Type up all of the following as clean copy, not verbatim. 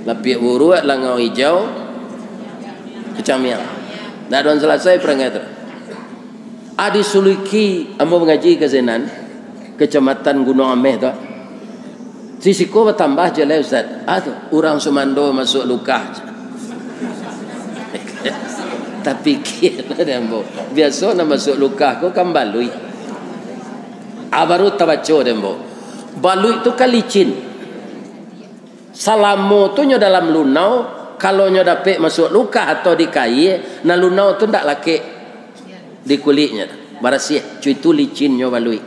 Lapik buruat langau hijau kecamiang. Dah don selesai perangai tu. Adi Suliki ambo mengaji ke Zenan, Kecamatan Gunung Ameh tu. Sisiko bertambah je lah Ustaz. Tu orang Sumando masuk lukah. Tapi kira dia ambo. Biasa nak masuk lukah ko kan balui. Baru tabaco dia ambo. Balui tu kan licin. Salamo tu nyo dalam lunau, kalau nyo dapet masuk luka atau di kai, na lunau tu ndak laki di kulitnya. Barasih, cuy tu licin nyo balui.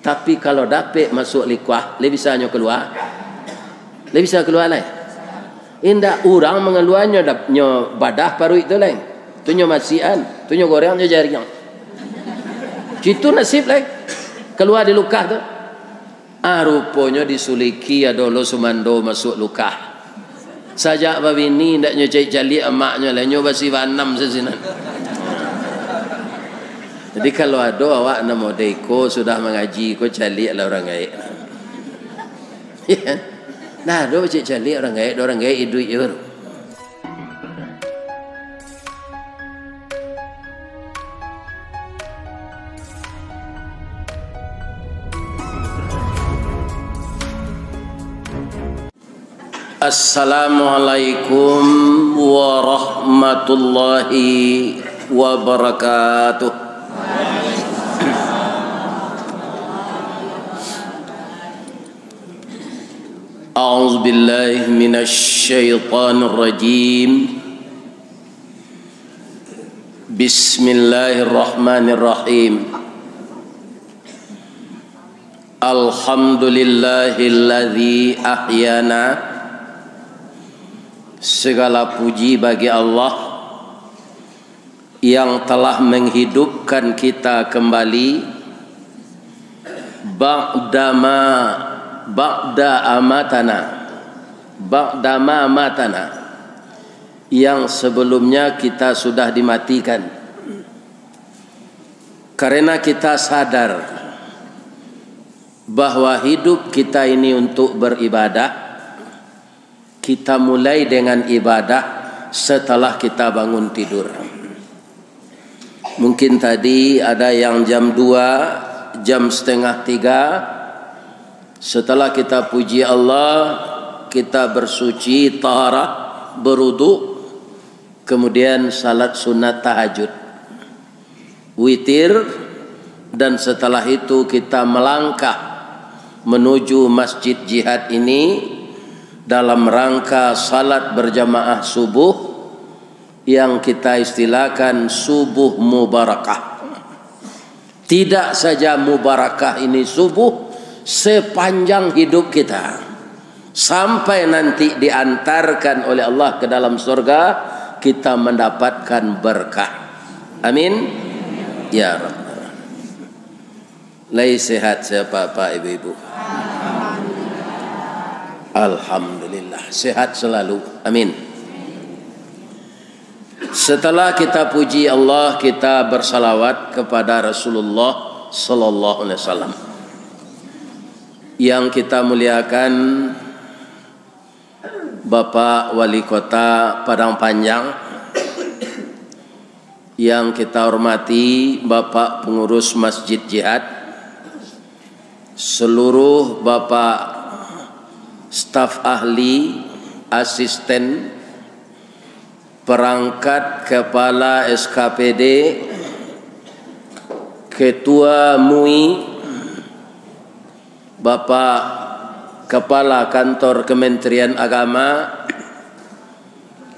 Tapi kalau dapet masuk likuah, le bisa nyo keluar. Le bisa keluar lain. Indak orang mengeluarnya nyo badah paru itu lain. Tu nyo masian, tu nyo goreng nyo jaring. Cuy tu nasib lain. Keluar di luka tu. Rupanya disuliki ada lo Sumando masuk lukah. Sajak babini ndak nyo cai jali emaknya lah nyo basi vanam sesinan. Jadi kalau ada awak nama deko sudah mengaji ko jali lah orang gaib. Ya. Nah, do cai jali orang gaib duit je baru. Assalamualaikum warahmatullahi wabarakatuh. A'udzu billahi minasy syaithanir rajim. Bismillahirrahmanirrahim. Alhamdulillahilladzi ahyana. Segala puji bagi Allah yang telah menghidupkan kita kembali ba'da amatana yang sebelumnya kita sudah dimatikan. Karena kita sadar bahwa hidup kita ini untuk beribadah. Kita mulai dengan ibadah setelah kita bangun tidur. Mungkin tadi ada yang jam 2, jam setengah 3. Setelah kita puji Allah, kita bersuci, taharah, berwudu, kemudian salat sunat tahajud, witir, dan setelah itu kita melangkah menuju masjid jihad ini dalam rangka salat berjamaah subuh yang kita istilahkan subuh mubarakah. Tidak saja mubarakah ini subuh, sepanjang hidup kita sampai nanti diantarkan oleh Allah ke dalam surga, kita mendapatkan berkah. Amin ya Rabb. Lai sehat siapa Pak Ibu-ibu? Alhamdulillah, sehat selalu. Amin. Setelah kita puji Allah, kita bersalawat kepada Rasulullah sallallahu alaihi wasallam. Yang kita muliakan Bapak Wali Kota Padang Panjang, yang kita hormati Bapak Pengurus Masjid Jihad, seluruh Bapak staf ahli, asisten, perangkat kepala SKPD, ketua MUI, Bapak Kepala Kantor Kementerian Agama.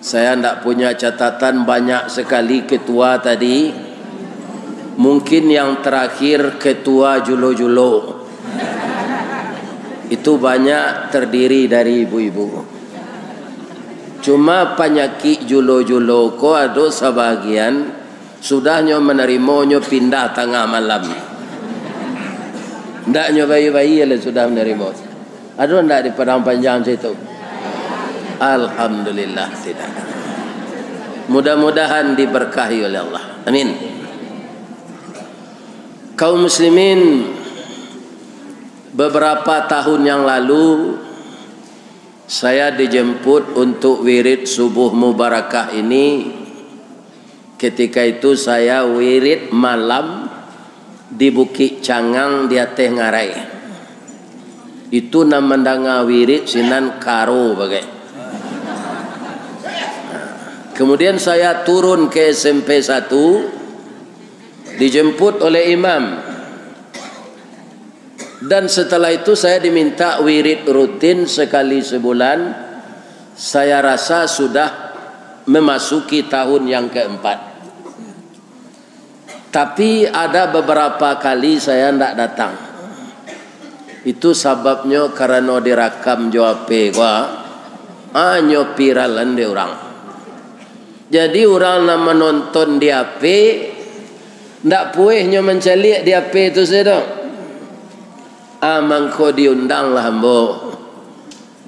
Saya tidak punya catatan, banyak sekali ketua tadi. Mungkin yang terakhir ketua Julo-Julo. Itu banyak terdiri dari ibu-ibu. Cuma penyakit julo-julo ko ada sebagian sudahnya menerimanya pindah tengah malam. Ndaknya bayi-bayi lah sudah menerima. Ada ndak di Padang Panjang situ? Alhamdulillah tidak. Mudah-mudahan diberkahi oleh Allah. Amin. Kaum muslimin, beberapa tahun yang lalu Saya dijemput untuk wirid subuh mubarakah ini. Ketika itu saya wirid malam di Bukit Cangang di Ateh Ngarai. Itu namandanga wirid sinan karo bagai. Kemudian saya turun ke SMP 1, dijemput oleh imam. Dan setelah itu saya diminta wirid rutin sekali sebulan. Saya rasa sudah memasuki tahun yang keempat. Tapi ada beberapa kali saya tidak datang. Itu sebabnya karena direkam jawabe gua anyo viralan di orang. Jadi orang nak menonton di HP ndak puehnya mencalik di HP itu saja. Mangko diundang lah ambo.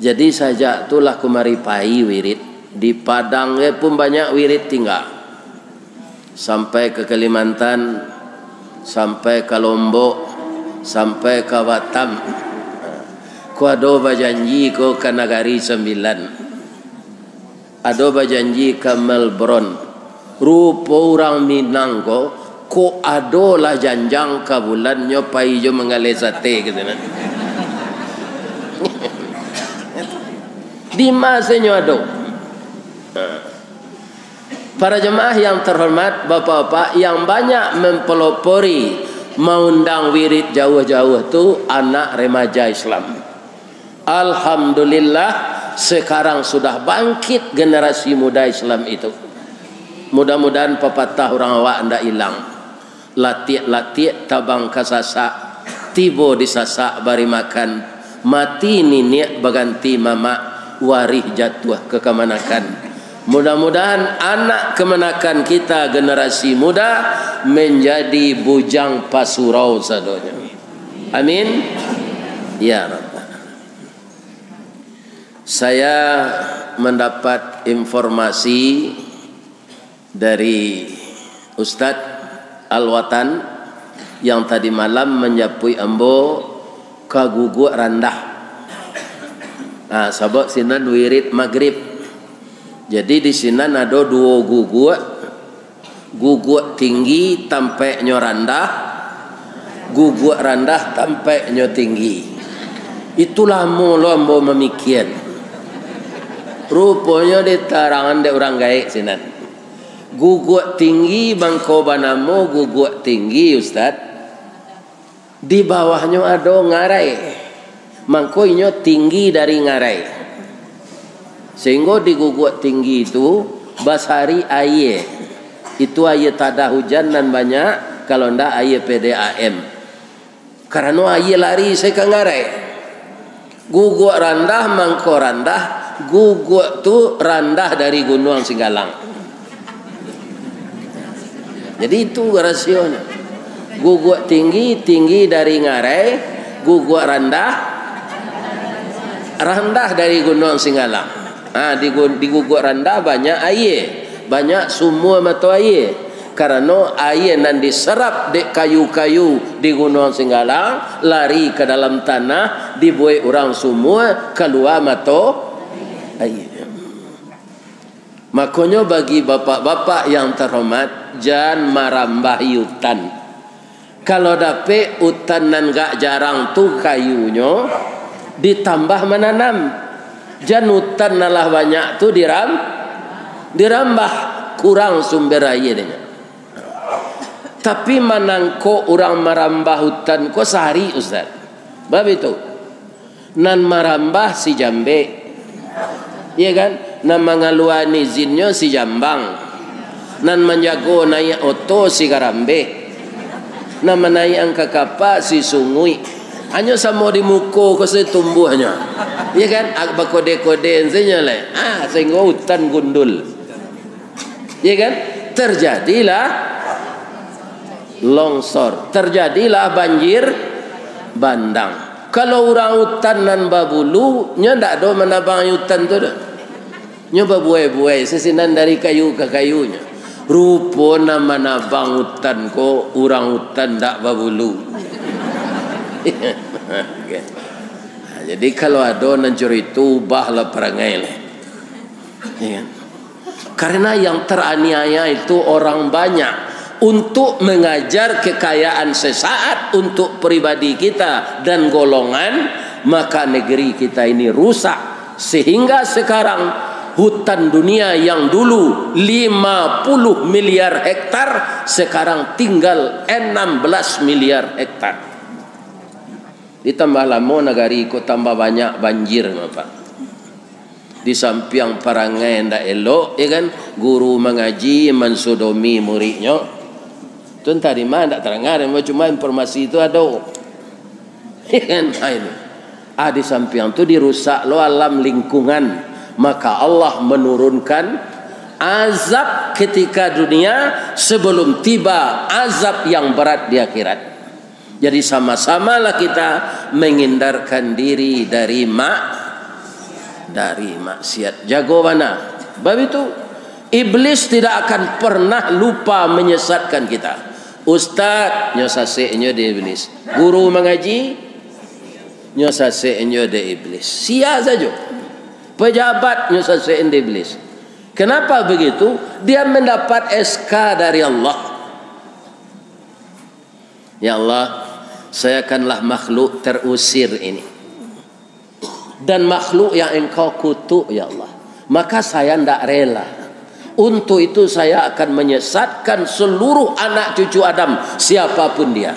Jadi saja itulah kumari pai wirid. Di Padang pun banyak wirid tinggal. Sampai ke Kalimantan, sampai ke Lombok, sampai ke Batam. Ku ado berjanji ko ke Nagari 9. Ado berjanji ke Melbourne. Rupa orang Minang ko ado lah janjang ke bulan nyopai jo mengalih sate gitu kan. Di masanya ado. Para jemaah yang terhormat, bapak-bapak yang banyak mempelopori mengundang wirid jauh-jauh tu anak remaja Islam. Alhamdulillah sekarang sudah bangkit generasi muda Islam itu. Mudah-mudahan pepatah orang awak ndak hilang. Latiak-latiak tabang kasasa, tibo disasak bari makan, mati niniak baganti mama, warih jatuh ke kemanakan. Mudah-mudahan anak kemenakan kita generasi muda menjadi bujang pasurau sadonya. Amin. Ya Rabb. Saya mendapat informasi dari Ustadz Al-Watan yang tadi malam menjapui ambo kaguguk randah. Sabak sinan wirid maghrib. Jadi di sini ada dua guguk tinggi sampai nyorandah, guguk randah sampai nyo tinggi. Itulah mula ambo memikir. Rupanya di tarangan de orang gaek sinan. Guguk tinggi bangko banamo guguk tinggi Ustaz. Di bawahnya ada ngarai. Mangko inyo tinggi dari ngarai. Sehingga di guguk tinggi itu basari air. Itu air tada hujan dan banyak. Kalau ndak air PDAM. Karena air lari saya ke ngarai. Guguk randah mangko randah. Guguk tu randah dari Gunung Singgalang. Jadi itu rasionya. Guguk tinggi dari ngarai. Guguk randah dari Gunung Singgalang. Di guguk randah banyak air, banyak sumur mata air. Karena air nan diserap di kayu-kayu di Gunung Singgalang lari ke dalam tanah, dibuat orang sumur keluar mata air. Makanya bagi bapak-bapak yang terhormat, jangan marambah hutan. Kalau dapat hutan nan gak jarang tu kayunya ditambah menanam. Jangan hutan nalah banyak tu dirambah kurang sumber airnya. Tapi manangko orang marambah hutan ko sehari Ustaz. Bab itu. Nan marambah si Jambe. Iya kan? Nan mengaluan izinnya si Jambang. Nan menjago naik oto si Karambe. Nan menaik angka kapal si Sungui. Hanya sama di muka ko setumbuhnya. Iya kan? Agak kode-kode enzenya lah. Sehingga hutan gundul. Iya kan? Terjadilah longsor, terjadilah banjir bandang. Kalau orang hutan nan babulu, nya ndak ada menabang hutan tu dah. Nya babuai-buai sesinan dari kayu ke kayunya. Rupa nama nabang hutan ko orang hutan ndak babulu. Jadi kalau ada mencuri itu bahlah perangai lah. Ya. Karena yang teraniaya itu orang banyak. Untuk mengajar kekayaan sesaat untuk pribadi kita dan golongan, maka negeri kita ini rusak. Sehingga sekarang hutan dunia yang dulu 50 miliar hektar sekarang tinggal 16 miliar hektar. Ditambah lama negari ko tambah banyak banjir, Pak. Di samping perangai ndak elok, ya kan? Guru mengaji mensodomi muridnya. Itu entah di mana, tak terangkan. Cuma informasi itu ada. Ya kan? Di samping itu dirusak lo alam lingkungan. Maka Allah menurunkan azab ketika dunia sebelum tiba azab yang berat di akhirat. Jadi sama-samalah kita menghindarkan diri dari maksiat. Jago mana? Sebab itu iblis tidak akan pernah lupa menyesatkan kita. Ustaz nyosaseknya de iblis, guru mengaji nyosaseknya de iblis, sia saja. Pejabat nyosaseknya de iblis. Kenapa begitu? Dia mendapat SK dari Allah. Ya Allah, saya akanlah makhluk terusir ini, dan makhluk yang engkau kutuk ya Allah, maka saya tidak rela. Untuk itu saya akan menyesatkan seluruh anak cucu Adam, siapapun dia.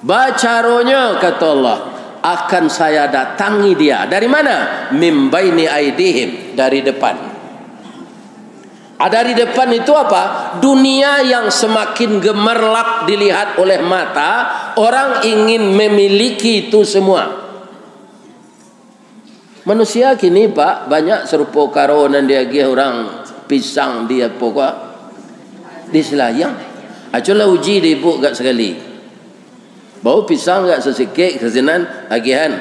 Bacaronya kata Allah, akan saya datangi dia. Dari mana? Mim baini aidihim, dari depan. Dari depan itu apa? Dunia yang semakin gemerlap dilihat oleh mata, orang ingin memiliki itu semua. Manusia kini Pak banyak serupa karonan dia orang pisang dia pokok di selayang. Aculah uji di ibu gak sekali. Bau pisang gak sesikit kesenan agihan.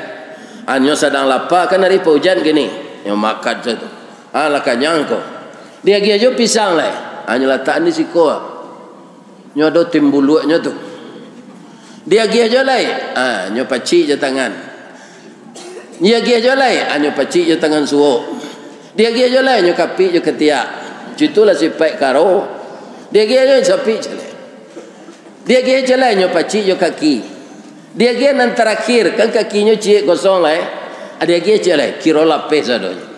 Anyo sedang lapar kan hari hujan gini. Yang makan satu. Lah kanyang kau. Dia aja pisang lah. Anyo letak ni siko. Nyodo timbulunya tu. Dia aja lah. Nyo paci je tangan. Dia aja lah. Anyo paci je tangan suo. Dia aja lah nyo kapi je ketiak. Itulah sifat karo. Dia aja sapi je. Dia aja lah nyo paci je kaki. Dia aja nan terakhir kan kakinya cik kosong lah. Dia aja lah kira lapis adonya.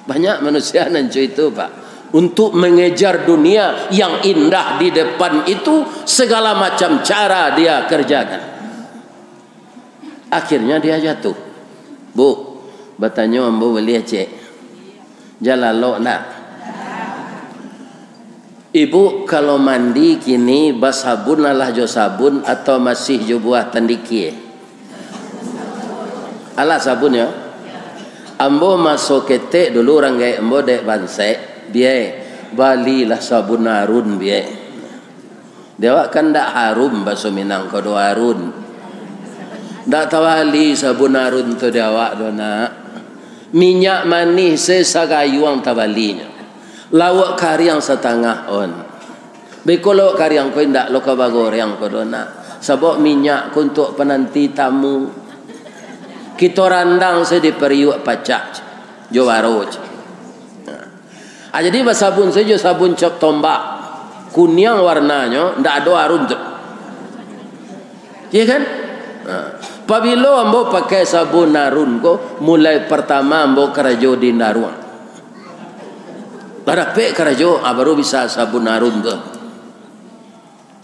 Banyak manusia nancu itu Pak, untuk mengejar dunia yang indah di depan itu segala macam cara dia kerjakan. Akhirnya dia jatuh. Bu, bertanya ambo beli cek. Jalan lo nak. Ibu kalau mandi kini basabun alah jo sabun atau masih jo buah tandiki? Alah sabun ya. Ambo masuk ketek dulu orang gaya ambo dek bansek biaya balilah sabun harun biaya. Dia kan tak harum bahasa Minang kau harun. Tak tawali sabun harun tu dia awak dona. Minyak manis sesagayuang tawalinya. Lawak kariang setengah on. Bekolo kariang kau indak lo kau bagoreng kau dona. Sebab minyak untuk penanti tamu. Kita randang saya di periuk pacak jawaro. Jadi sabun saja sabun cop tombak kuning warnanya, ndak ada harum tu. Ya kan? Apabila ambo pakai sabun harun ko, mulai pertama ambo kerajo di daruang. Pada pe kerajo baru bisa sabun harun tu.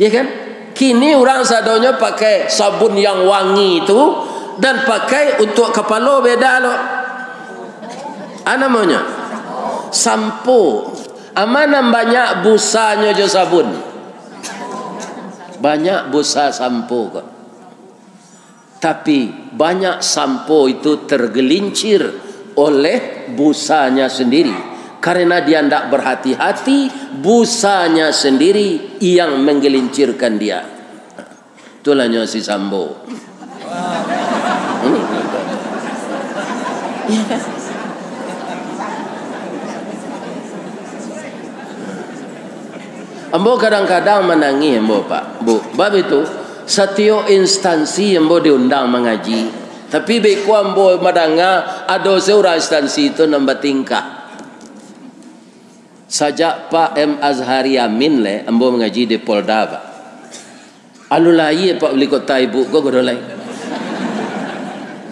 Ya kan? Kini orang sadonya pakai sabun yang wangi itu. Dan pakai untuk kepala beda lo. Apa namanya? Sampo. Mana banyak busanya je sabun? Banyak busa sampo kok. Tapi banyak sampo itu tergelincir oleh busanya sendiri. Karena dia tidak berhati-hati, busanya sendiri yang menggelincirkan dia. Itulah si sampo. Ambo kadang-kadang menangis ambo Pak. Bu, bab itu setiap instansi yang boleh diundang mengaji. Tapi beku ambo madanga ada seorang instansi itu nambah tingkah. Sajak Pak M Azhari Amin le ambo mengaji di Polda Pak. Alulai Pak Wali Kota ibu go godolai.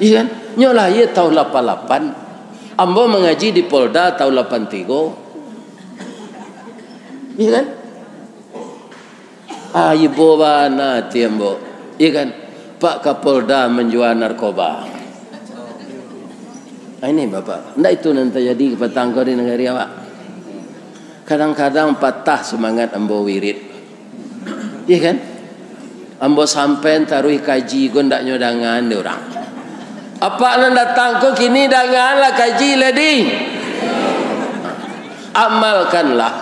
Iya kan? Nyolai tahun 88. Ambo mengaji di Polda tahun 83. Iya kan? Ibu bana tiambo. Iya kan? Pak Kapolda menjual narkoba. Ini Bapak. Ndak itu nanti jadi petangkau di negara awak. Kadang-kadang patah semangat ambo wirid. Iya kan? Ambo sampai taruh kaji gue ndak nyodangan di orang. Apa anda datang ke kini danganlah kaji lady. Amalkanlah.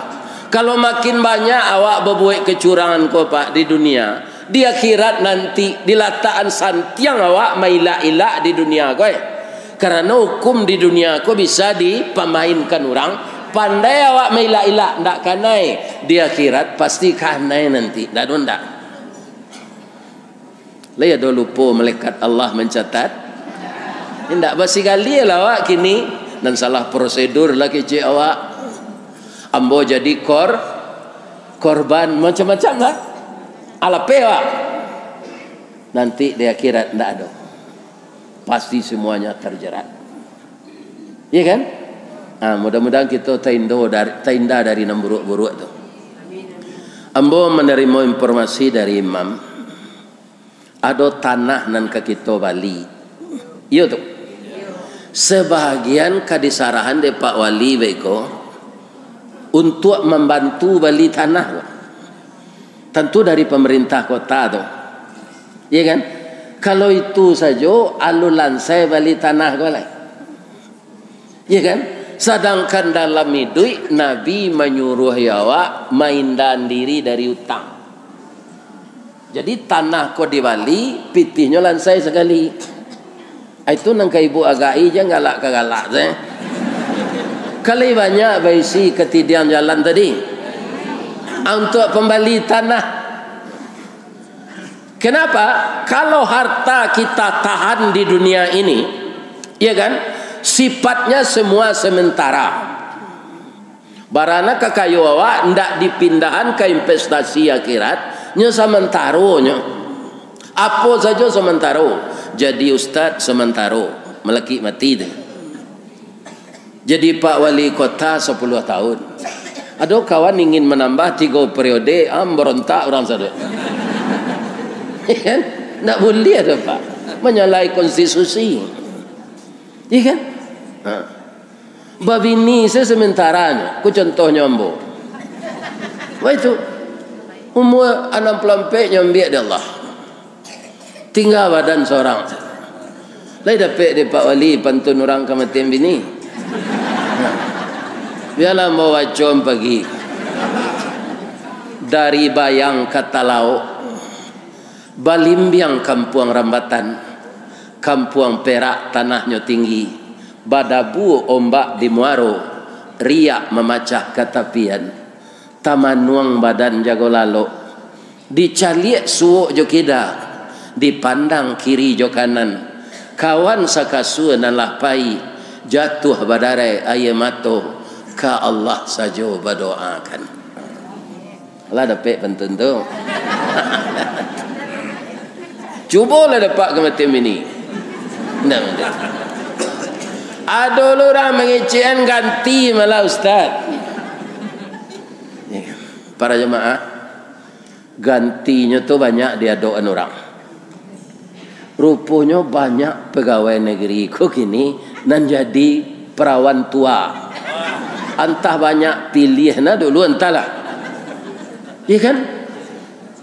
Kalau makin banyak awak berbuat kecurangan kau Pak di dunia, di akhirat nanti dilataan santiang awak maila-ila di dunia kau. Karena hukum di dunia kau bisa dipemainkan orang. Pandai awak maila-ila ndak kanai, di akhirat pasti kanai nanti. Ndak. Laya do lupa malaikat Allah mencatat. Ndak basi kali lah awak kini dan salah prosedur lah kecik awak. Ambo jadi korban macam-macam lah. Alape awak. Nanti di akhirat ndak ada. Pasti semuanya terjerat. Iya kan? Mudah-mudahan kita terindah dari buruk-buruk tu. Ambo menerima informasi dari imam. Ada tanah nan ke kita Bali. Iya tu. Sebahagian kadisarahan de Pak Wali beko untuk membantu Bali tanah. Tentu dari pemerintah kota tu. Iya kan? Kalau itu saja alulan saya Bali tanah boleh. Iya kan? Sedangkan dalam hidup Nabi menyuruh awak maindan diri dari utang. Jadi tanah kau di Bali pitihnya lansai sekali. Itu nang ibu agai je galak kagalak je. Kali banyak baisi ketidian jalan tadi. Untuk pembali tanah. Kenapa? Kalau harta kita tahan di dunia ini, ya kan? Sifatnya semua sementara. Barana ke kayu awak ndak dipindahan ke investasi akhirat. Nya sementaranya. Apa saja sementara. Jadi ustaz sementara. Melaki mati deh. Jadi Pak Wali Kota 10 tahun. Ada kawan ingin menambah 3 periode. Berontak orang satu. Kan? Tak boleh ada Pak. Menyalahi konstitusi. Iya kan? Babi ni saya sementaranya. Ku contohnya ambo. Wah itu. Umur 64 nyambiak dia Allah. Tinggal badan seorang. Lai dapat dia Pak Wali pantun orang kematian bini. Biarlah mau wacom pagi. Dari bayang kata lauk. Balimbiang kampuang rambatan. Kampuang Perak tanahnya tinggi. Badabu ombak di Muaro. Riak memacah katapian. Tamanuang badan jago lalu. Dicaliak suuk jo kida. Dipandang kiri jo kanan. Kawan sakasua nan lahpai. Jatuh badarai ayam mato. Ka Allah saja berdoakan. Allah dapat pentun tu. Cubalah dapat kematian ini. Tidak. Ada orang mengecekan ganti malah ustaz. Para jemaah, gantinya tu banyak dia doan orang. Rupanya banyak pegawai negeri kok gini nan jadi perawan tua. Entah banyak pilih na dulu entahlah. Iya kan?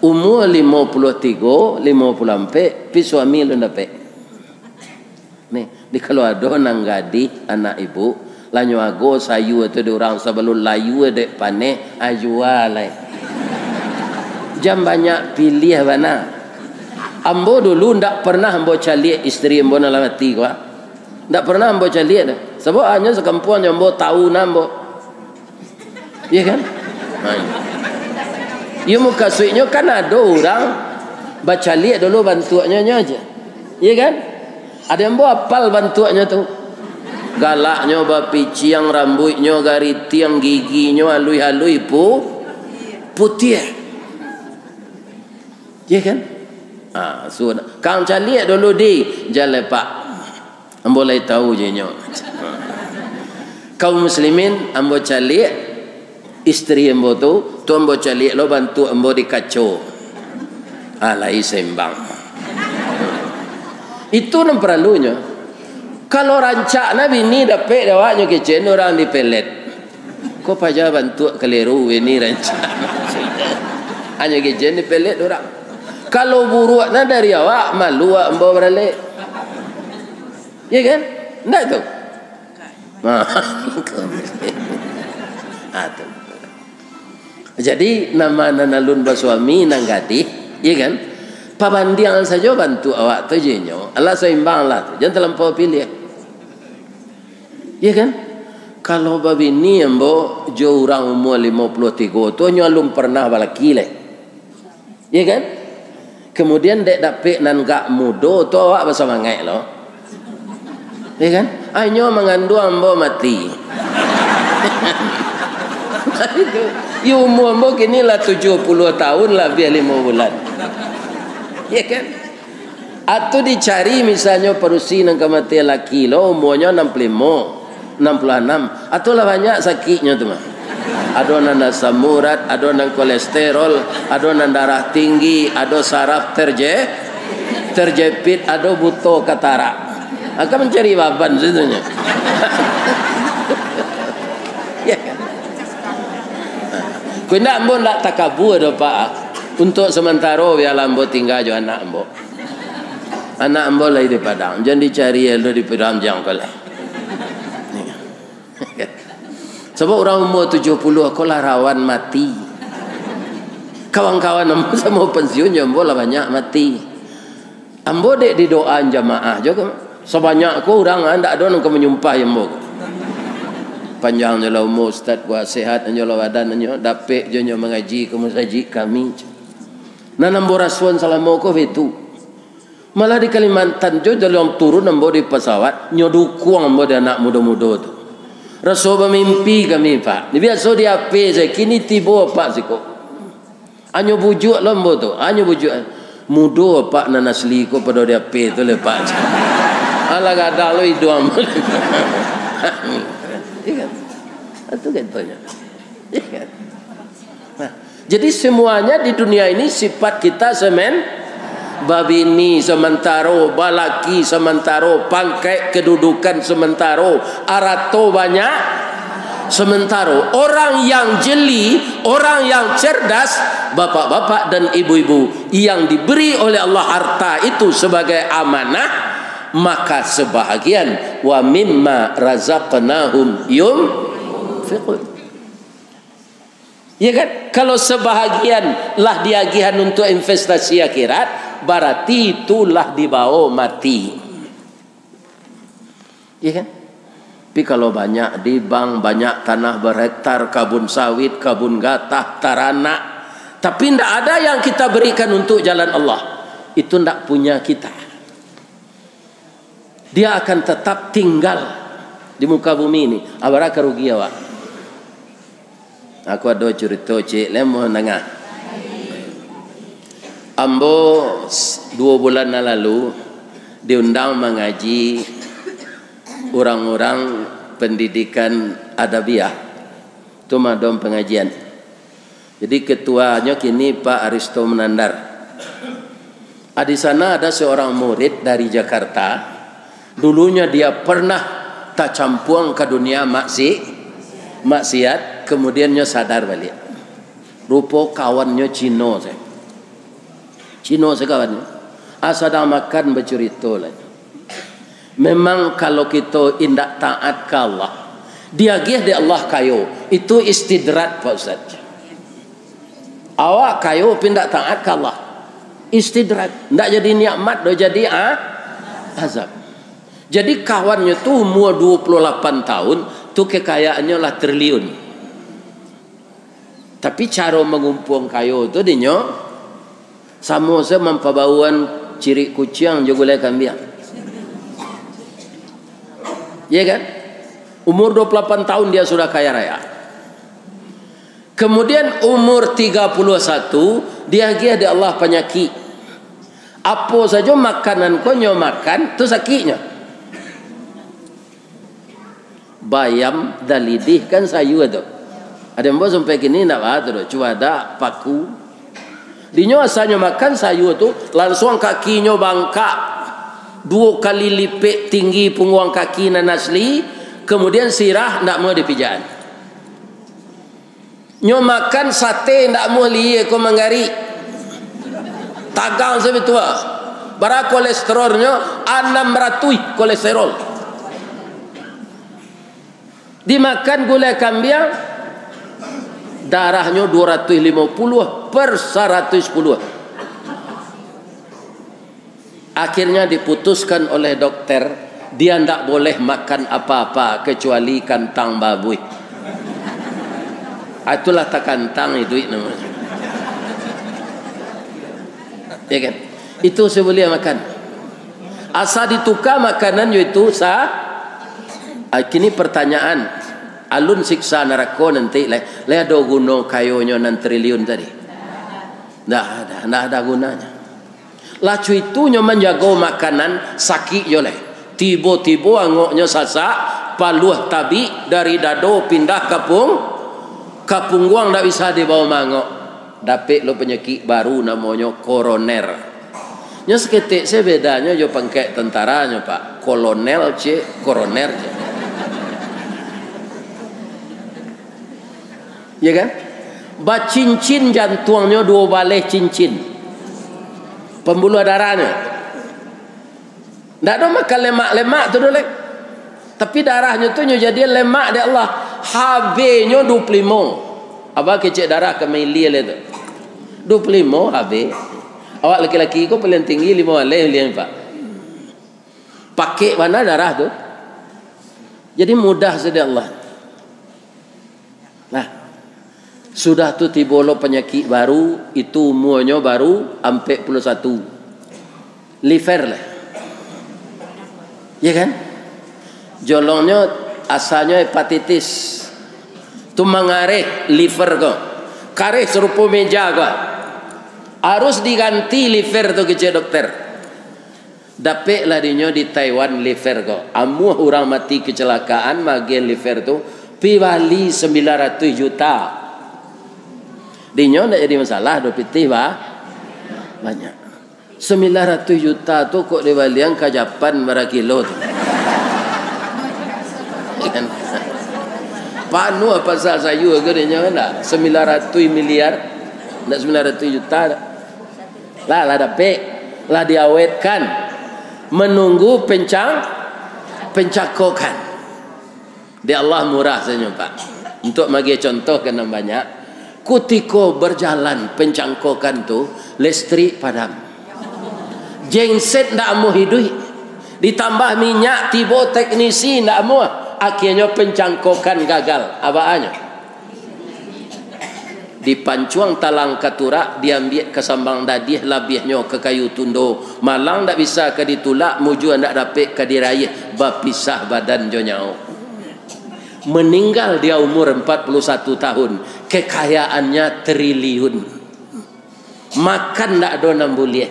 Umur 53, 54, pi suami lu dapat. Nih, di kalau ada nang gadis anak ibu, lanyo ago sayu itu di orang sebelum layu dek pane ajualai. Jam banyak pilih mana. Ambo dulu ndak pernah ambo caliak isteri ambo dalam hati gua. Ndak pernah ambo caliak dah. Sebab hanya sekampuan ambo tahu nambo. Iya kan? Iya muka suiknya kan ada orang baca liat dulu bantuannya aja. Iya kan? Ada yang bawa apal bantuannya tu. Galaknya bapiciang, rambutnya garitiang, giginya halui-halui putih. Iya kan? So, kang cari dulu di jalan pak. Ambo lai tahu je nyo. Kaum muslimin ambo cari isteri ambo tu ambo cari lo bantu ambo di kacau. Alai sembang. Itu nam perlunya. Kalau rancak Nabi ni dapat dawaknya kecen orang di pelet. Kau paja bantu keliru ini rancak. Hanya kecen di pelet orang. Kalau buruk na dari awak malu ambo beralik. Ya kan? Ndak tu. Jadi nama nanalun basuami nang gadih, ya kan? Pabandiang saja bantu awak tu jenyo. Allah seimbang lah tu. Jangan terlampau pilih. Ya kan? Kalau babi ni ambo jo orang umur 53 tu nyalum pernah balaki le. Ya kan? Kemudian dek dapik nan gak mudo tu awak bersama ngai lo. Ya kan? Anyo mengandung ambo mati. Itu. Ya umur ambo kini lah 70 tahun lah biar 5 bulan. Ya kan? Atau dicari misalnya perusi nang kematian laki lo umurnya 65, 66. Atau lah banyak sakitnya tu mah. Ada nang asam urat, ada nang kolesterol, ada nang darah tinggi, ada saraf terjepit, ada buto katarak. Akan mencari baban sebenarnya. Ya kan? Kau nak ambo nak takabur dah pak. Untuk sementara biar ambo tinggal jo anak ambo. Anak ambo lagi di Padang. Jangan dicari elok di Padang jangan kalah. Sebab orang umur 70 aku lah rawan mati. Kawan-kawan ambo sama pensiun ambo lah banyak mati. Ambo dek di doa jamaah juga. Sebanyak aku orang anda ada nang menyumpah ambo. Panjang je lah umur ustaz buat sehat anjo lah badan anjo dapik je nyo mengaji ke masjid kami. Nanambo rasuan salamo ko itu. Malah di Kalimantan jo dalam turun ambo di pesawat nyo dukung ambo di anak muda-muda tu. Rasul bermimpi kami pak. Ni biasa di ape saya kini tiba pak siko. Anyo bujuk lambo tu. Anyo bujuk muda pak nan asli ko pada di ape tu le pak. Ala gada lo hidu ambo. Ikan. Itu contohnya. Ikan. Nah, jadi semuanya di dunia ini sifat kita babini sementara, balaki sementara, pangkai kedudukan sementara, arato banyak sementara. Orang yang jeli, orang yang cerdas, bapak-bapak dan ibu-ibu yang diberi oleh Allah harta itu sebagai amanah, maka sebahagian wa mimma razaqnahum yunfiqun. Ya kan? Kalau sebahagian lah diagihan untuk investasi akhirat, berarti itulah dibawa mati. Ya kan? Tapi kalau banyak di bank, banyak tanah berhektar, kabun sawit, kabun gatah, taranak, tapi tidak ada yang kita berikan untuk jalan Allah, itu tidak punya kita. Dia akan tetap tinggal di muka bumi ini. Abara kerugi awak. Aku ada cerita cik lemah nengah. Ambo 2 bulan lalu diundang mengaji orang-orang pendidikan adabiah. Itu madom pengajian. Jadi ketuanya kini Pak Aristo Menandar. Di sana ada seorang murid dari Jakarta. Dulunya dia pernah tak campuang ke dunia maksiat, kemudiannya sadar balik. Rupa kawannya Cino saya. Cino sekawannya. Sedang makan bercerita lah. Memang kalau kita indak taat ke Allah, diagih di Allah kayo, itu istidrat Pak Ustaz. Awak kayo pindak taat ke Allah, istidrat. Ndak jadi nikmat, dah jadi azab. Jadi kawannya tu umur 28 tahun, tu kekayaannya lah triliun. Tapi cara mengumpul kayu tu dinyo Sama saya mampabauan ciri kucing juga boleh kambing. Ya kan? Umur 28 tahun dia sudah kaya raya. Kemudian umur 31 dia ada Allah penyakit. Apa saja makanan kau nyo makan tu sakitnya. Bayam dan lidih kan sayu tu. Ada yang sampai gini nak apa tu? Cuada paku. Dinyo asalnya makan sayu tu langsung kakinya bangkak. 2 kali lipat tinggi punggung kaki nan asli, kemudian sirah ndak mau dipijaan. Nyo makan sate ndak mau liye ko manggari. Tagang sebetua. Bara kolesterolnya 600 kolesterol. Dimakan gulai kambing darahnya 250 per 110. Akhirnya diputuskan oleh dokter dia tidak boleh makan apa-apa kecuali kentang babuy. Itulah tak kentang itu namanya. Ya kan? Itu saya boleh makan. Asal ditukar makanan itu sah. Kini pertanyaan, alun siksa neraka nanti le ada guna kayonyo nan triliun tadi. Tidak ada gunanya. Lacu itu nyo menjaga makanan sakit yo le. Tiba-tiba angoknya sasak, paluh tabi dari dado pindah ke punggung ndak bisa dibawa mangok. Dapet lo penyakit baru namanya koroner. Nya seketik saya bedanya yo pangkek tentaranya Pak. Kolonel c koroner c. Ya kan? Ba cincin jantungnya 2 balai cincin. Pembuluh darahnya. Tidak ada makan lemak-lemak tu dulu. Tapi darahnya tu jadi lemak dia Allah. HB-nya 25. Abang kecil darah ke mili le tu. 25 HB. Awak laki-laki ko paling tinggi 5 le Pak. Pakai mana darah tu? Jadi mudah saja Allah. Nah, sudah tu tiba lo penyakit baru, itu umurnya baru 41. Liver lah. Ya kan? Jolongnya asalnya hepatitis. Tu mengareh liver kau. Kareh serupa meja kau. Harus diganti liver tu kecil dokter. Dapet lah dinyo di Taiwan liver kau. Amu orang mati kecelakaan magen liver tu piwali 900 juta. Dinyo tidak jadi masalah, do pitih banyak. 900 juta tu kok diwaliang ke Japan berapa kilo tu. Panu apa pasal sayu ke dinyo kan 900 miliar, tidak 900 juta. Lah dapet, lah diawetkan, menunggu pencakokan. Di Allah murah saja Pak. Untuk bagi contoh kena banyak. Ketika berjalan pencangkokan tu listrik padam. Genset ndak mau hidup. Ditambah minyak tiba teknisi ndak mau. Akhirnya pencangkokan gagal. Abaannya? Dipancuang talang katurak diambil ke sambang dadih labihnya ke kayu tundo. Malang ndak bisa ke ditulak muju ndak dapat ke dirayah bapisah badan jo nyau. Meninggal dia umur 41 tahun. Kekayaannya triliun. Makan tak ada 6 bulan.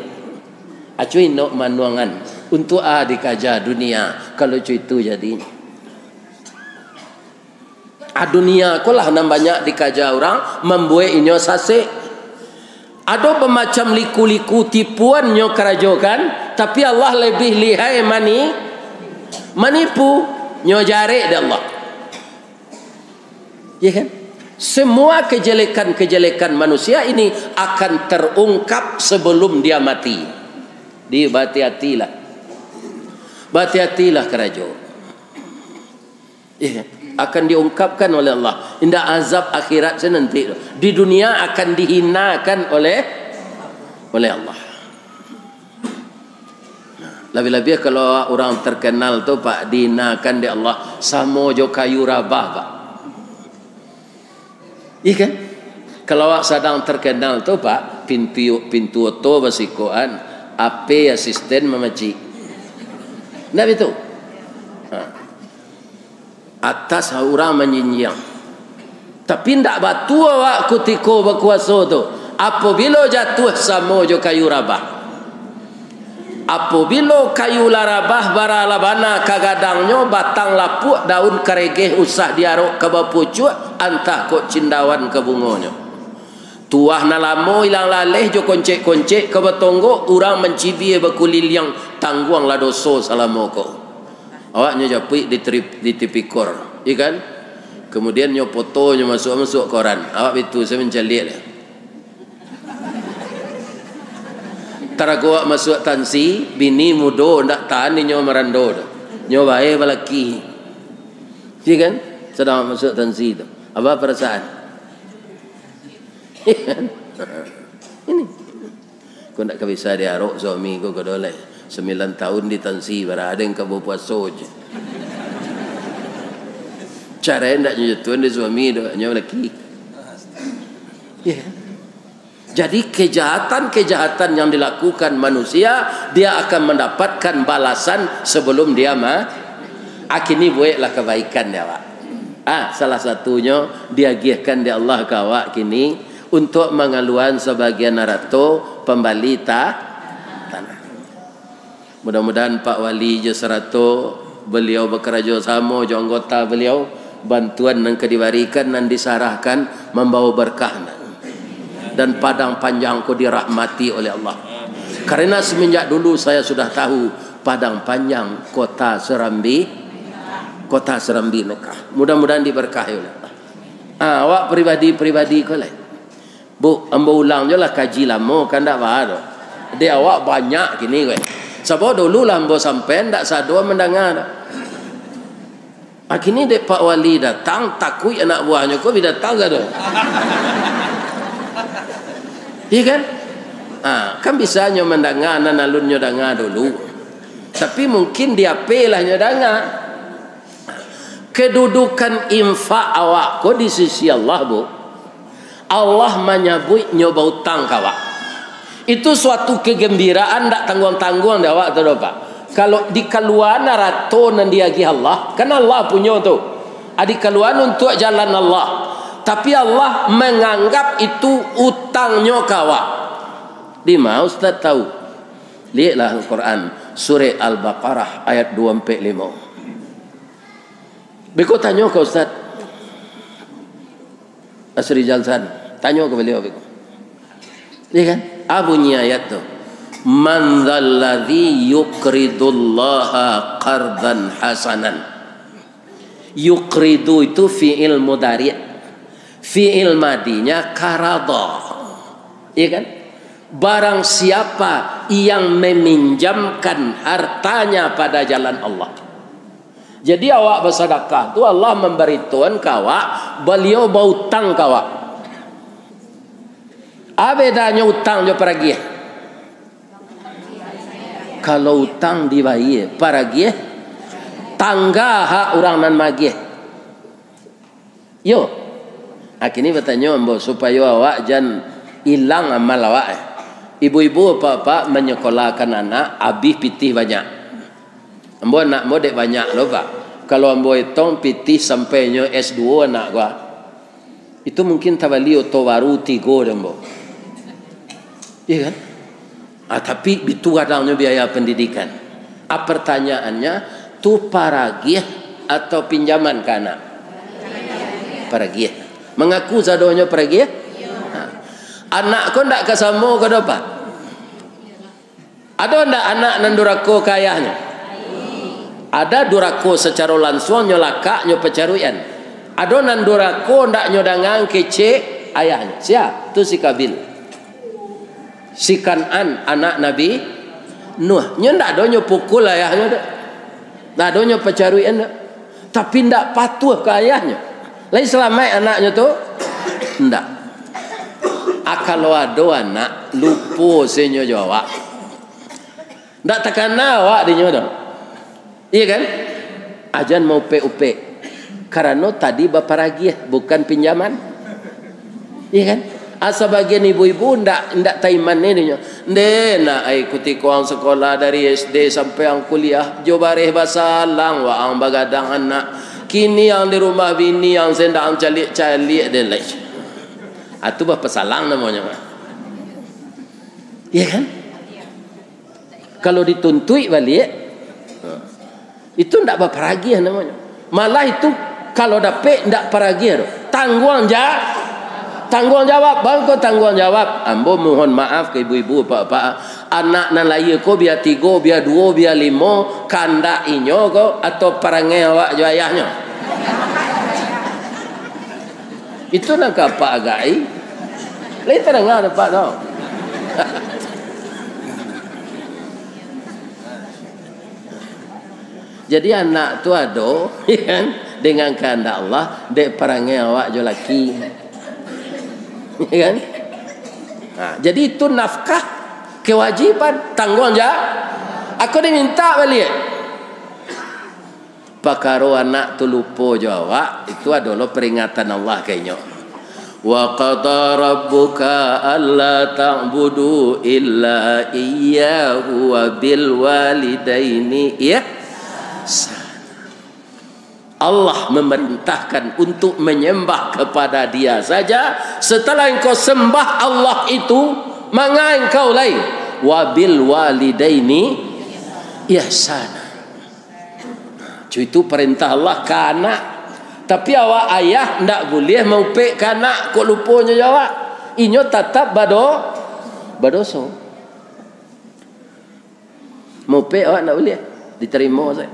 Acuin nak manuangan. Untuk dikaja dunia. Kalau itu jadi. Dunia ko lah nam banyak dikaja orang. Membuat inyo sasek. Ada bermacam liku-liku tipuan nyo kerajokan. Tapi Allah lebih lihai manipu. Nyo jarik dari Allah. Ya kan? Semua kejelekan-kejelekan manusia ini akan terungkap sebelum dia mati. Berhati-hatilah. Berhati-hatilah kerajo. Ya, akan diungkapkan oleh Allah. Indah azab akhirat nanti. Di dunia akan dihinakan oleh Allah. Lebih-lebih kalau orang terkenal tu Pak dihinakan di Allah sama jo kayu rabah Pak. Iya kan? Kalau awak sedang terkenal tu Pak, pintu oto basikoan ape asisten memaci. Ndak itu. Atas orang menyinyang. Tapi ndak batu awak kutiko berkuasa tu. Apabila jatuh samo jo kayu rabah. Apabila kayu larabah bara labana kagadangnya batang lapuk daun karegeh usah diarok ke bapucuk antah kok cindawan ke bungonya. Tuah na lamo ilang laleh jo koncek-koncek ke betonggo urang mencibi bekulil yang tangguang la doso salamoko. Awaknya japui di tipikor, ikan. Kemudian nyo fotonya masuk koran. Awak itu saya mencalik lah. Taragoak masuk tansi, bini mudo ndak tahan ni nyo merando dah. Nyo bae balaki. Iya kan? Sedang masuk tansi tu. Apa perasaan? Ini. Kau nak bisa diarok suami kau kedoleh 9 tahun di tansi bara ada yang kau puasa je. Cara ndak nyetuan di suami tu nyo laki. Ya. Jadi kejahatan-kejahatan yang dilakukan manusia, dia akan mendapatkan balasan sebelum dia akhirnya buatlah kebaikan dia, Pak. Salah satunya diagihkan di Allah kawak kini untuk mengaluan sebagian narato pembali tanah. Mudah-mudahan Pak Wali je serato beliau bekerja sama jo anggota beliau bantuan yang diberikan dan disarahkan membawa berkah dan padang panjang ko dirahmati oleh Allah. Karena semenjak dulu saya sudah tahu padang panjang kota Serambi Mekah. Mudah-mudahan diberkahi oleh Allah. Awak pribadi ko lah. Bu, ambo ulang je lah kaji lama kan tak faham. Dia awak banyak kini kowe. Sebab dulu lah ambo sampai ndak sadua mendengar. Kini dek Pak Wali datang takui anak buahnya ko datang gado. Iya kan? Kan bisa nyo mendengar nalun nyo dengar dulu. Tapi mungkin dia pelah nyo dengar. Kedudukan infak awak ko di sisi Allah, Bu. Allah menyebut nyo bautang kawak. Itu suatu kegembiraan ndak tanggung-tanggung awak tu Pak. Kalau di kaluan rato nan diagi Allah, kan Allah punya tu. Adi kaluan untuk jalan Allah. Tapi Allah menganggap itu utangnya kawak. Di mana Ustaz tahu? Lihatlah Al-Quran surah Al-Baqarah ayat 245. Beko tanya ke Ustaz Asri Jalsan, tanya ke beliau beko. Iya kan? Bunyi ayat tu. Man dzalladzi yuqridullaha qardan hasanan. Yuqridu itu fi'il mudhari'. Fi'il madinya karada. Iya kan? Barang siapa yang meminjamkan hartanya pada jalan Allah. Jadi awak bersedekah tu Allah memberi tuan kawak, beliau bautang kawak. Bedanya utang jo peragi. Kalau utang dibayar peragi tangga hak orang nan magih. Yo. Kini bertanya ambo supaya awak jangan hilang amal awak. Ibu-ibu apa-apa menyekolahkan anak habis pitih banyak. Ambo anak mo dek banyak loh Pak. Kalau ambo hitung pitih sampainya S2 anak gua. Itu mungkin tabali oto baru 3 ambo. Iya kan? Tapi itu kadangnya biaya pendidikan. Pertanyaannya tu paragih atau pinjaman ke anak? Paragih. Mengaku sadonya pergi ya? Anak kau ndak kesamo ke dapat? Ada ndak anak nan durako kayahnya? Ada durako secara langsung nyolaka nyo pecaruyan. Ada nan durako ndak nyodangang kece ayahnya. Siapa? Tu si Kabil. Si Kanan anak Nabi Nuh. Nyo ndak do nyo pukul ayahnya dak. Ndak do nyo pecaruyan dak. Tapi ndak patuh ke ayahnya. Lain selamat anaknya tu ndak. Kalau ada anak lupa senyo jawab. Ndak takkan awak dinyo dah. Iya kan? Ajan mau PUP. Karena tadi bapak ragi bukan pinjaman. Iya kan? Sebagian ibu-ibu ndak taiman ni nya. Nak ai ketika orang sekolah dari SD sampai ang kuliah jo bareh basalang wa ang bagadang anak. Kini yang di rumah bini yang sendang calik-calik dan lain. Itu bah pesalang namanya. Ya kan? Kalau dituntui balik itu ndak berperagian namanya. Malah itu kalau dapat ndak peragian. Tanggung jawab bangko tanggung jawab. Ambo mohon maaf ke ibu-ibu bapak, anak nan lahir ko biar 3 biar 2 biar 5 kanda inyo ko atau perangai awak jo ayahnya. Itu nak apa agai? Lain terang dapat tau. Jadi anak tu ada kan dengan kehendak Allah dek perangai awak jo laki. Ya kan? Jadi itu nafkah kewajiban tanggung jawab. Aku diminta balik. Pakaro anak tu lupa jawab itu adalah peringatan Allah kayaknya. Wa qada rabbuka alla ta'budu illa iyyahu wa bil walidaini Allah memerintahkan untuk menyembah kepada Dia saja. Setelah engkau sembah Allah itu, maka engkau lain wabil walidaini ihsana. Itu perintah Allah ke anak. Tapi awak ayah ndak boleh mau pek ke anak kok lupanya jawab. Inyo tetap badoso. Mau pek awak ndak boleh diterima saya.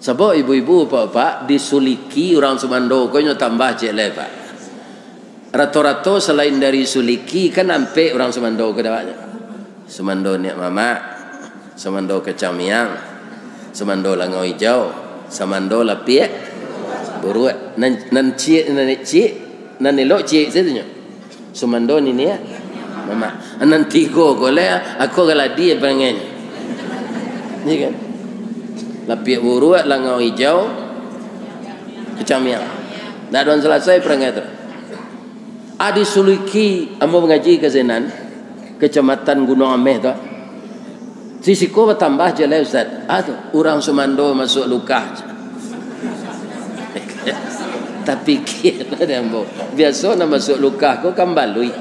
Sebab ibu-ibu bapak disuliki orang Sumando kau nyo tambah cek lebat. Rato-rato selain dari suliki kan sampai orang Sumando ke dawaknya. Sumando ni mama, Sumando kacang miang, Sumando langau hijau, Sumando lapiak, buruat nan cik nan elok cik setunya. Sumando ni ya mama. Nan tigo goleh aku galadi pengennya. Ni kan. Lapiak buruat, langau hijau, kacang miang. Dah don selesai perangai tu. Adi suliki ambo mengaji ke Zenan, Kecamatan Gunung Ameh tu. Sisiko bertambah je lah Ustaz. Tu orang Sumando masuk luka. Tapi kira dia ambo. Biasa nak masuk luka ko kan balui.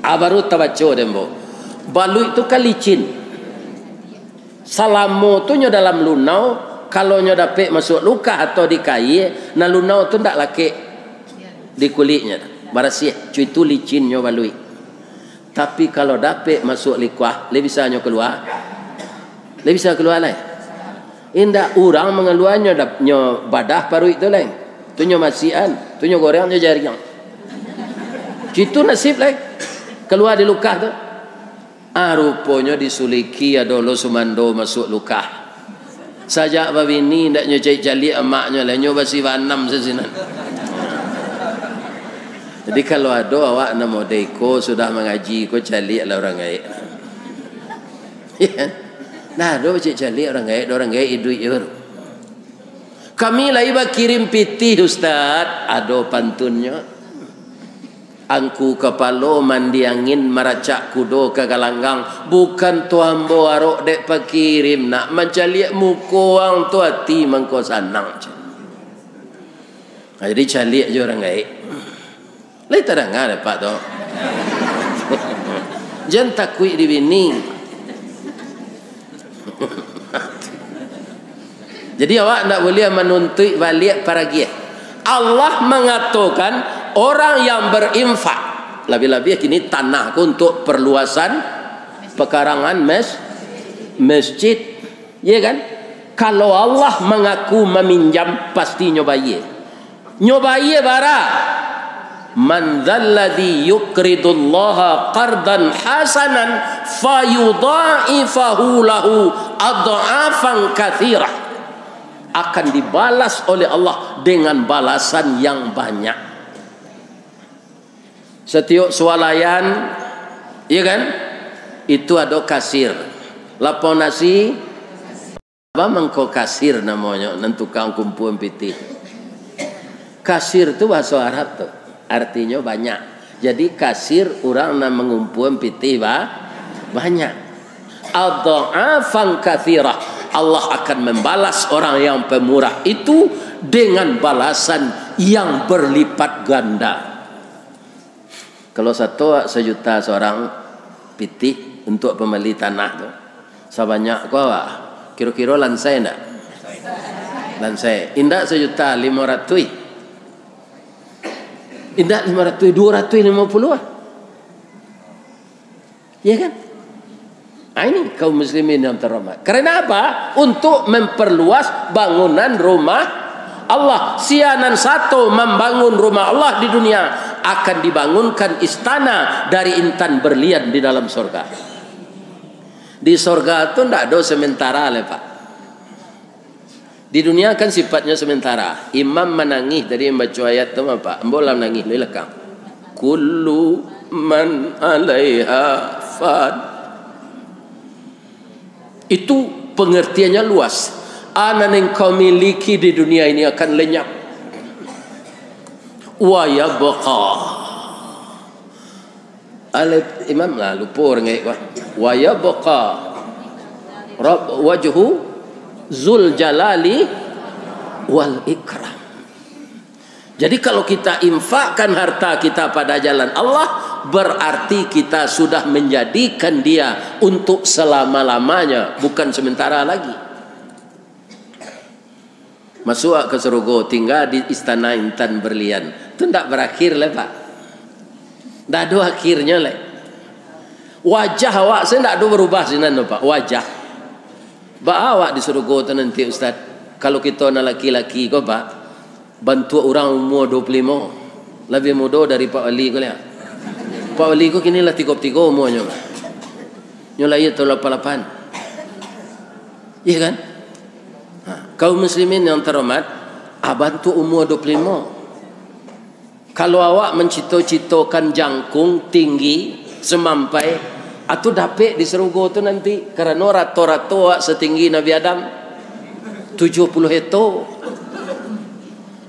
Baru tabaco dia ambo. Balui tu kan licin. Salamo tu nyo dalam lunau, kalau nyo dapat masuk luka atau di kai, na lunau tu ndak laki di kulitnya. Barasih, cuy tu licin nyo balui. Tapi kalau dapat masuk likuah, lebih bisa nyo keluar. Lebih bisa keluar lain. Indah orang mengeluarnya nyo badah paru itu lain. Tu nyo masian, tu nyo goreng nyo jaring. Cuy tu nasib lain. Keluar di luka tu. Rupanya disuliki adolo Sumando masuk luka. Sajak babini ndak nyo cek jali emaknya lah nyo basi vanam sesinan. Jadi kalau ada awak nama deko sudah mengaji ko jali lah orang gaib. Ya. Nah, do cek jali orang gaib duit je. Kami lah iba kirim piti Ustaz, ado pantunnya. Angku kepala mandi angin meracak kudo ke galanggang. Bukan tuan bo arok dek pakirim nak mencaliak muka orang tu hati mengko sanang. Jadi caliak je orang gaib. Lai terangkan dapat tu. Jangan takui di bini. Jadi awak tak boleh menuntut balik paragia. Allah mengatakan orang yang berinfak, lebih-lebih kini tanah untuk perluasan pekarangan masjid, ya kan? Kalau Allah mengaku meminjam pasti nyobaye bara. Man dzalladzi yuqridullaha qardan hasanan fayudha'ifahu lahu adha'afan katsirah. Akan dibalas oleh Allah dengan balasan yang banyak. Setiap swalayan, ya kan? Itu ada kasir. Lapon nasi, apa mengko kasir namanya? Nentukang kumpul piti. Kasir itu bahasa Arab tuh, artinya banyak. Jadi kasir orang yang mengumpulkan pitih banyak. Adha'afan katsirah. Allah akan membalas orang yang pemurah itu dengan balasan yang berlipat ganda. Kalau 1 juta seorang pitih untuk pembeli tanah tuh, sebanyak kau kira-kira lansai enggak? Lansai. Indah 1.500.000. Indah 500, 250 lah. Ya kan? Nah, ini kaum muslimin yang terhormat. Karena apa? Untuk memperluas bangunan rumah Allah. Sianan satu membangun rumah Allah di dunia, akan dibangunkan istana dari intan berlian di dalam surga. Di surga itu tidak ada sementara le Pak. Di dunia kan sifatnya sementara. Imam menangis dari membaca ayat itu apa? Ambolah menangis lelakang. Kullu man 'alaiha fan. Itu pengertiannya luas. Ana yang kau miliki di dunia ini akan lenyap. Wa yabqa. Alif Imam lah lupa orang ni. Wa yabqa Rabb wajhu Zul Jalali wal Ikram. Jadi kalau kita infakkan harta kita pada jalan Allah, berarti kita sudah menjadikan dia untuk selama-lamanya, bukan sementara lagi. Masuk ke surga, tinggal di istana intan berlian, itu tidak berakhir le Pak. Tidak ada akhirnya le. Wajah awak saya tidak ada berubah sinan Pak. Wajah awak di surga tu nanti Ustaz. Kalau kita nak laki-laki kau Pak, bantu orang umur 25, lebih muda dari Pak Wali kau lihat. Pak Wali kau kini lah 33 umurnya. Nyolai tu 88. Iya kan? Kaum muslimin yang terhormat, bantu umur 25. Kalau awak mencito-citokan jangkung tinggi semampai, atau dapat di surga tu nanti, karena rato-rato awak setinggi Nabi Adam 70 hektar.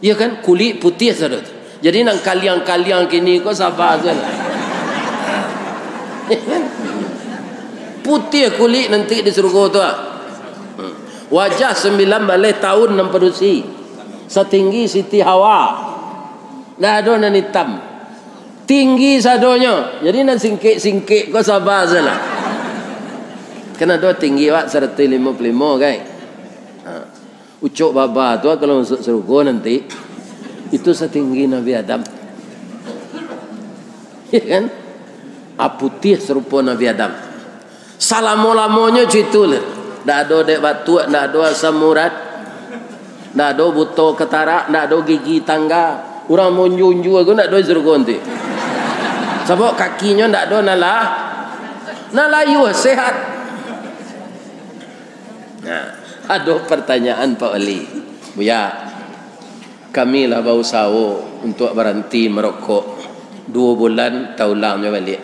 Ya kan, kulit putih saudara. Jadi nang kaliang-kaliang kini kau sabar saja. Putih kulit nanti di surga tu. Wajah 9 balai tahun memproduksi setinggi Siti Hawa. Dah ada nan hitam. Tinggi sadonya. Jadi nak singkik kau sabar sajalah. Kena doa tinggi wak 155 kan. Ucuk baba tu kalau masuk surga nanti itu setinggi Nabi Adam. Ya kan? Putih serupa Nabi Adam. Salamo-lamonya gitu lah. Tak ada dek batu, tak ada asam urat, tak ada buto ketara, tak ada gigi tangga. Orang monju-unju aku tak ada surga nanti. Sebab kakinya tak ada nalayu sehat. Nah, ada pertanyaan Pak Wali. Buya, kami lah berusaha untuk berhenti merokok 2 bulan, taulangnya balik.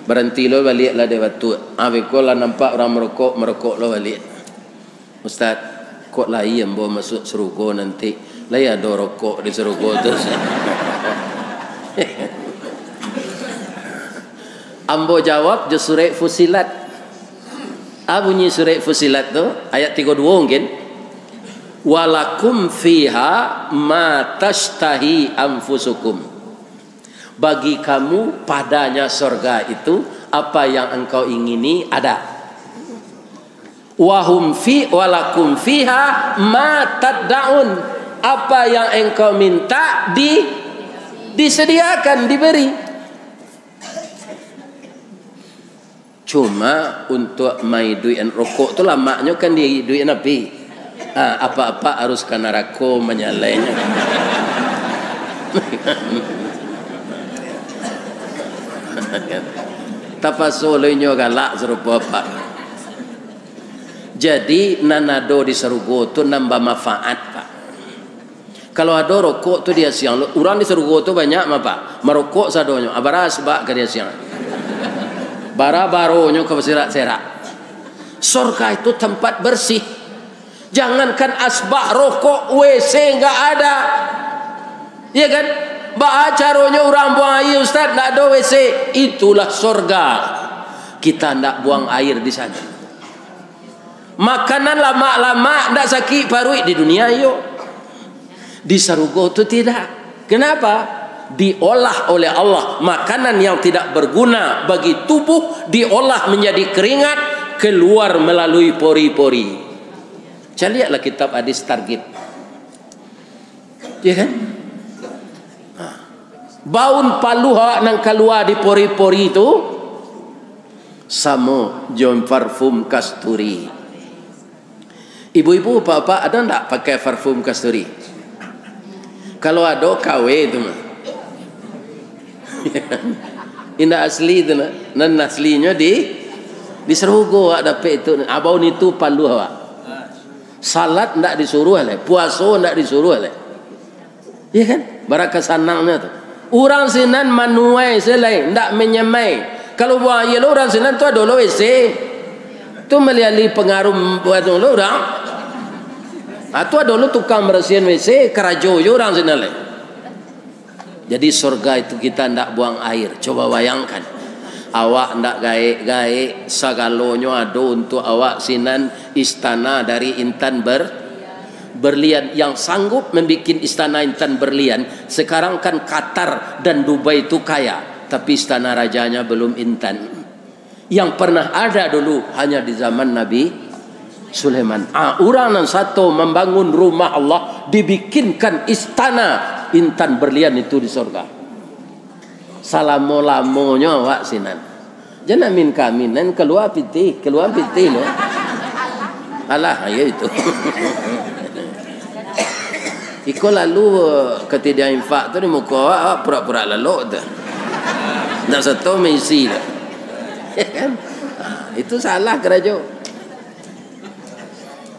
Berhenti lo balik lah dia batu. Kau lah nampak orang merokok lo balik. Ustaz, kok lain yang bawa masuk surga nanti? Lain ada rokok di surga tu. Ambo jawab je surah Fusilat. Bunyi surah Fusilat tu ayat 32 mungkin. Walakum fiha ma tashtahi anfusukum. Bagi kamu padanya surga itu apa yang engkau ingini ada. Walakum fiha ma tad'un. Apa yang engkau minta disediakan, diberi. Cuma untuk mai duit rokok tu lamaknya kan di duit Nabi. Apa-apa harus kena rako menyalainya. Tapasolonya galak serupa apa. Jadi nanado di surga tu nambah manfaat Pak. Kalau ada rokok tu dia siang, orang di surga tu banyak apa? Merokok sadonya, abaras bak ke dia siang. Bara-baronya ke serak-serak. Surga itu tempat bersih. Jangankan asbak rokok, WC enggak ada. Ya kan? Caranya orang buang air, Ustaz, tak ada WC. Itulah surga. Kita tak buang air di sana. Makanan lama-lama tak sakit parut di dunia yo. Di surga itu tidak. Kenapa? Diolah oleh Allah. Makanan yang tidak berguna bagi tubuh diolah menjadi keringat, keluar melalui pori-pori. Saya lihatlah kitab hadis targhib. Ya kan? Baun paluha nang keluar di pori-pori itu sama jom parfum kasturi. Ibu-ibu bapak ada tak pakai parfum kasturi? Kalau ada KW itu mah. Indah asli itu nah. Nan aslinya di Serogo ada pe itu. Abau itu palu awak. Salat ndak disuruh le, puasa ndak disuruh le. Iya kan? Barakah sanangnya tu. Orang sinan manuai selai ndak menyemai. Kalau buang air orang sinan tu ada WC. Tu melihat pengaruh buat orang. Atau ada tukang bersihin WC kerajo je orang sinan le. Jadi surga itu kita ndak buang air. Coba bayangkan. Awak ndak gaek-gaek sagalonyo ada untuk awak sinan istana dari intan berlian yang sanggup membuat istana intan berlian. Sekarang kan Qatar dan Dubai itu kaya, tapi istana rajanya belum intan. Yang pernah ada dulu hanya di zaman Nabi Sulaiman. Orang yang satu membangun rumah Allah, dibikinkan istana intan berlian itu di surga. Salamo-lamonya awak sinan. Jangan min kaminan keluar piti loh. Alah, ya itu. Iko lalu ketika infak tu di muka awak pura-pura lalu tu. Nak satu mengisi lah. Itu salah kerajo.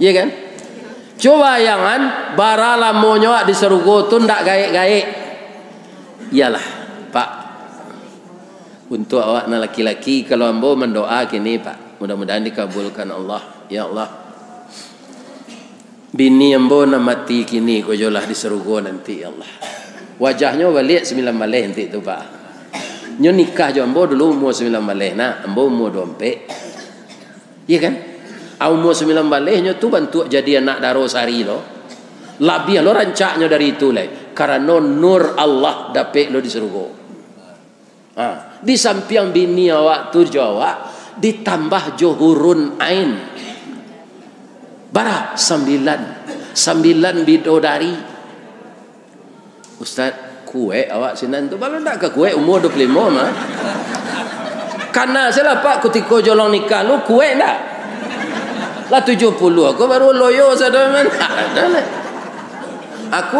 Ya kan? Coba jangan bara lamonya di serugo tu ndak gaek-gaek. Iyalah, Pak. Untuk awak na laki-laki kalau ambo mendoa kini Pak, mudah-mudahan dikabulkan Allah. Ya Allah, bini ambo na mati kini ko jolah di serugo nanti ya Allah. Wajahnya balik 9 malih nanti tu Pak. Nyo nikah jo ambo dulu umur 9 malih nah, ambo umur 24. Iya kan? Umur 9 malih nyo tu bantu jadi anak darosari lo. Labih lo rancaknya dari itu lah. Karena nur Allah dapat lo di serugo. Di samping bini awak tu awak ditambah johurun ain bara 9 bidodari. Ustaz, kue awak sinan tu baru tak ke kue umur 25 mah. Karena saya Pak ketika jolong nikah lu kue tak lah 70 aku baru loyo saudara mana aku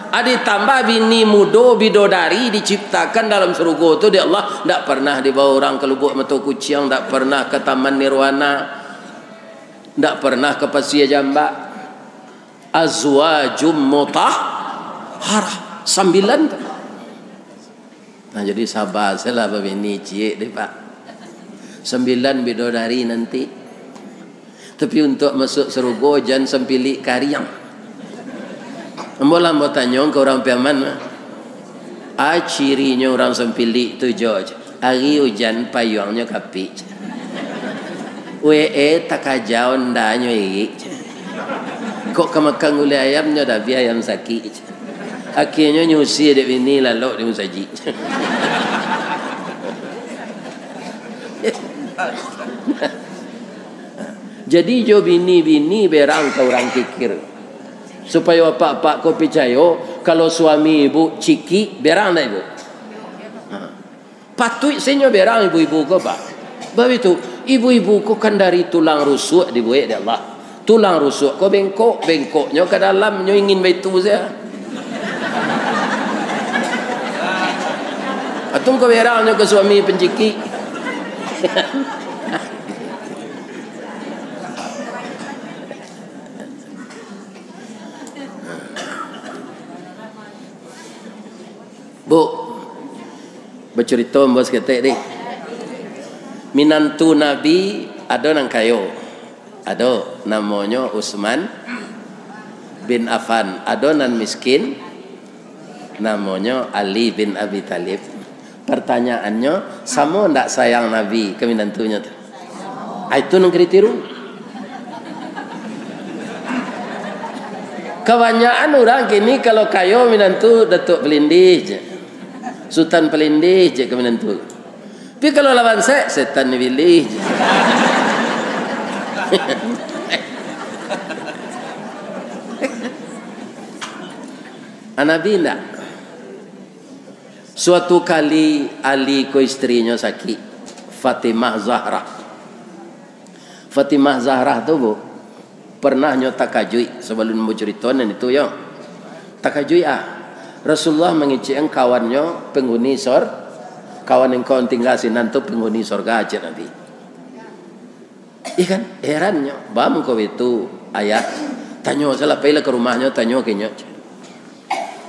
ditambah bini muda bidodari diciptakan dalam surga itu di Allah. Tak pernah dibawa orang ke lubuk mata kucing, tak pernah ke taman nirwana, tak pernah ke pasir jambak. Azwajum mutahharah 9. Nah jadi sabar salah bini cik deh Pak. 9 bidodari nanti. Tapi untuk masuk surga jangan sempili kariang. Ambolah mau tanya ke orang Piaman, cirinya orang sempili tu George. Hari hujan payungnya kapi. Tak kajau ndanya iri. Kok kemakan gulai ayamnya dah biar ayam sakit. Akhirnya nyusi dek bini lalu dia musaji. Jadi jo bini-bini berang ke orang kikir. Supaya pak-pak kau percaya kalau suami ibu ciki berang tak ibu? Patut senyo berang ibu-ibu kau Pak. Sebab itu ibu-ibu kau kan dari tulang rusuk dibuat oleh Allah. Tulang rusuk kau bengkoknya ke dalamnya ingin begitu saja. Atung kau berangnya ke suami penciki. Bu, bercerita bos ketek ni. Minantu Nabi ada nang kayo. Ada namanya Utsman bin Affan. Ada nan miskin. namanya Ali bin Abi Talib. Pertanyaannya, sama ndak sayang Nabi ke minantunya tu? Itu negeri tiru. Kebanyakan orang kini kalau kayo minantu Datuk Pelindih je, Sultan Pelindih je ke minantu. Tapi kalau lawan setan ni pilih je. Nabi enggak. Suatu kali Ali ko istrinya sakit, Fatimah Zahra. Fatimah Zahra tu bu pernah nyo takajui sebelum mau ceritakan itu yo. Takajui Rasulullah mengicen kawannya penghuni kawan yang kau tinggal sinan tu penghuni surga aja Nabi. Ikan herannya, bam kau itu ayat tanya salah pila ke rumahnya tanya kenya.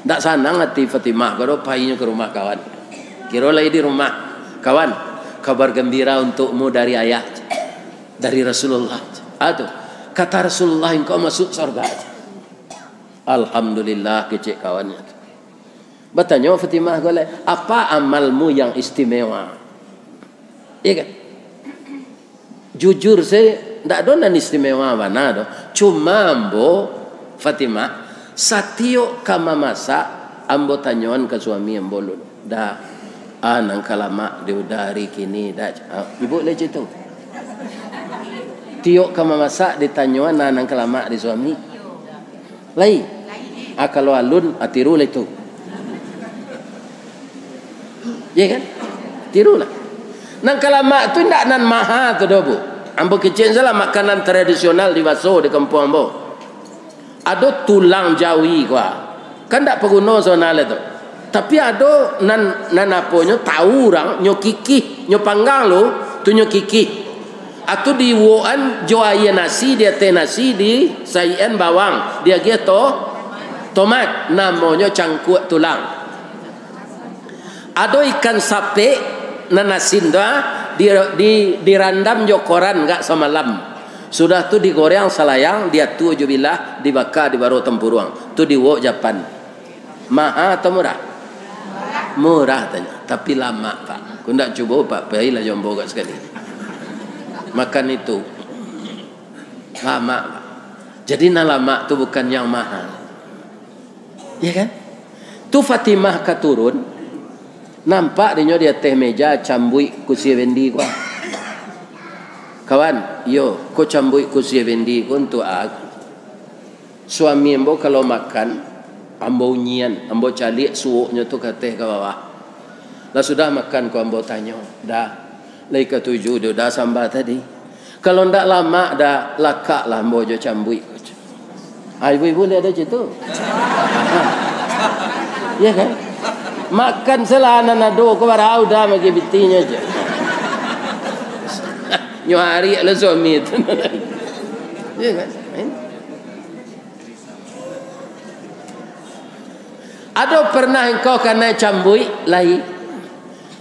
Tak sanang hati Fatimah kalau painya ke rumah kawan. Kira lagi di rumah kawan, kabar gembira untukmu dari ayah, dari Rasulullah. Aduh, kata Rasulullah engkau masuk surga. Alhamdulillah kecek kawannya. Bertanya Fatimah golek, apa amalmu yang istimewa? Iya kan? Jujur saya tak ada nan istimewa mana do. Cuma ambo Fatimah satio kama masak ambo tanyawan ke suami ambo lu. Dah nang kalama di udari kini dah. Ibu le tu. Tio kama masak ditanyawan nang kalama di suami. Lai. Kalau alun atiru le tu. Ya kan? Tirulah. Nang kalama tu ndak nan maha tu do bu. Ambo kecil salah makanan tradisional di Baso di kampung ambo. Ada tulang jawi kuah. Kan ndak perguna sonal itu. Tapi ada nan aponyo tahu orang nyo kikih, nyo panggang lo tu nyo kikih. Atau di woan joaya nasi dia teh nasi di saien bawang. Dia gitu tomat namanya cangkuk tulang. Ada ikan sape nanasin dah dirandam jokoran enggak semalam. Sudah tu digoreng salayang dia tu jubilah dibakar di baru tempurung. Tu di wok Japan. Mahal atau murah? Murah tanya, tapi lama Pak. Ku ndak cuba Pak, baiklah jombo gak sekali. Makan itu lama Pak. Jadi na lama tu bukan yang mahal. Ya kan? Tu Fatimah katurun nampak dia teh meja cambui kursi vendi kuah. Kawan, yo, ko cambui kursi vendi ku untuk suami ambo kalau makan ambo nyian, ambo calik suuknya tu ke teh ke bawah. Lah sudah makan ku ambo tanya, dah. Lai ke-7 dah sambal tadi. Kalau ndak lama dah lakak lah ambo jo cambui. Ibu-ibu lihat ada situ. Ya kan? Makan selana nado ko barau dah magi bitinya je. Nyo hari ala suami itu. Ya kan? Ada pernah engkau kena cambui lain.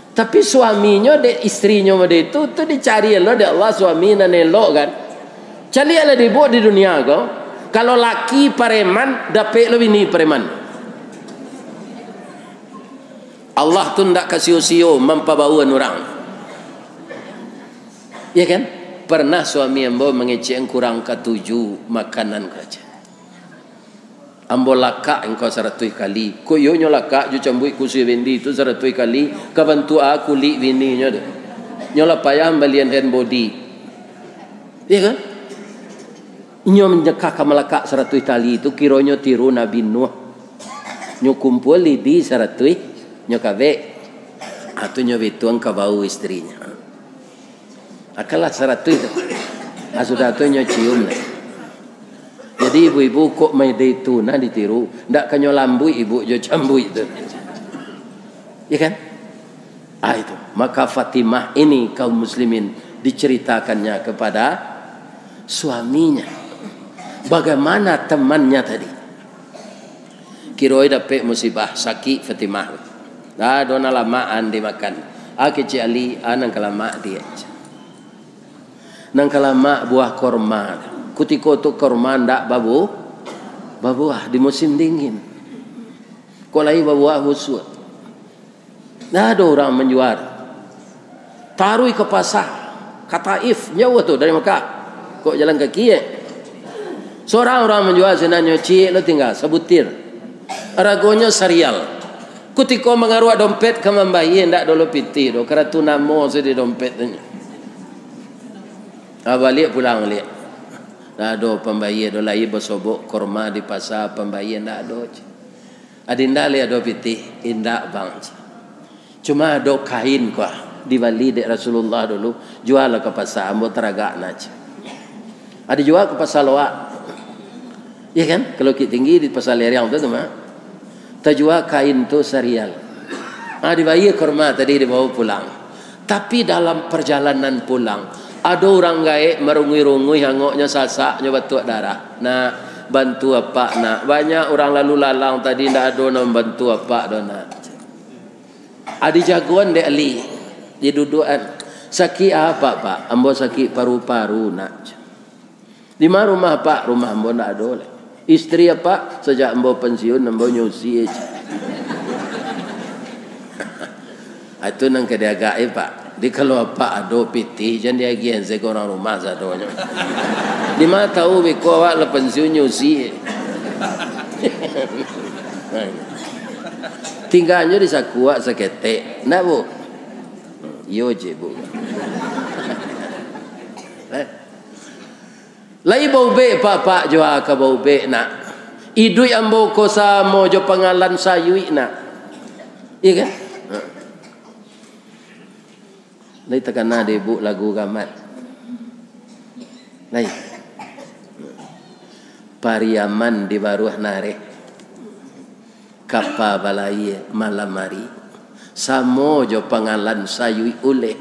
Tapi suaminya de istrinya mode itu tu dicari lo de Allah suami na nelok kan. Cari ala dibuat di dunia kau. Kalau laki preman dapat lebih ni preman. Allah tu ndak kasih usio mempabauan orang. Ya kan? Pernah suami ambo mengecek kurang ke-7 makanan kaca. Ambo lakak engkau 100 kali. Ko yo nyo lakak ju cambui kusi vendi tu 100 kali kabantu aku li bini nyo de. Nyo la payah balian hand body. Ya kan? Nyo menjekak kamalakak 100 kali itu kironyo tiru Nabi Nuh. Nyo kumpul di 100 nyo kabe atau nyo bituang kabau istrinya. Akalah 100 itu. Sudah tu nyo cium. Jadi ibu-ibu kok mai itu nah ditiru, ndak kanyo lambui ibu jo cambui itu. Ya kan? Itu. Maka Fatimah ini kaum muslimin diceritakannya kepada suaminya. Bagaimana temannya tadi? Kiroi dapat musibah sakit Fatimah. Dona lamaan dimakan. Kecik Ali nang kelama dia. Nang kelama buah korma. Kutiko tu korma ndak babu di musim dingin. Kau lagi bawa husut. Dah ada orang menjual. Taruh ke pasar. Kata if jauh tu dari Mekah. Kok jalan kaki Seorang orang menjual senanya cik lo tinggal sebutir. Ragonya serial. Ketika mengaruh dompet ke membayi ndak dulu piti do karena tu namo di dompetnya. Balik pulang lihat. Dah ada pembayi do lagi bersobok korma di pasar pembayi ndak ada. Adinda lihat do piti indak bang. Cuma ada kain kah dibali dek Rasulullah dulu jual ke pasar ambo teragak naj. Ada jual ke pasar loak. Ya kan? Kalau kita tinggi di pasar Leriang tu mah. Terjual kain tu serial. Dibayi korma tadi dibawa pulang. Tapi dalam perjalanan pulang, ada orang gaib merungui-rungui hangoknya sasak nyoba tuak darah. Nak bantu apa nak? Banyak orang lalu lalang tadi ndak ada nak bantu apa do nak. Adi jagoan dek Ali. Dia dudukan. Sakit apa pak? Ambo sakit paru-paru nak. Di mana rumah pak? Rumah ambo ndak ada leh. Istri apa? Sejak ambo pensiun ambo nyusi aja. Itu nang kedai gaib pak. Di kalau apa ada piti jangan dia gian se orang rumah sadonya. Di mana tahu beko awak le pensiun nyusi. Tinggalnya di sakuak seketek. Nak bu? Yo je bu. Lai bau be pak jual ke bau be nak. Idui ambo kosa mojo pengalan sayui nak. Iya kan? Lai takana de bu lagu gamat. Lai. Pariaman di baruah nare. Kapa balai malam hari. Samo jo pengalan sayui ule.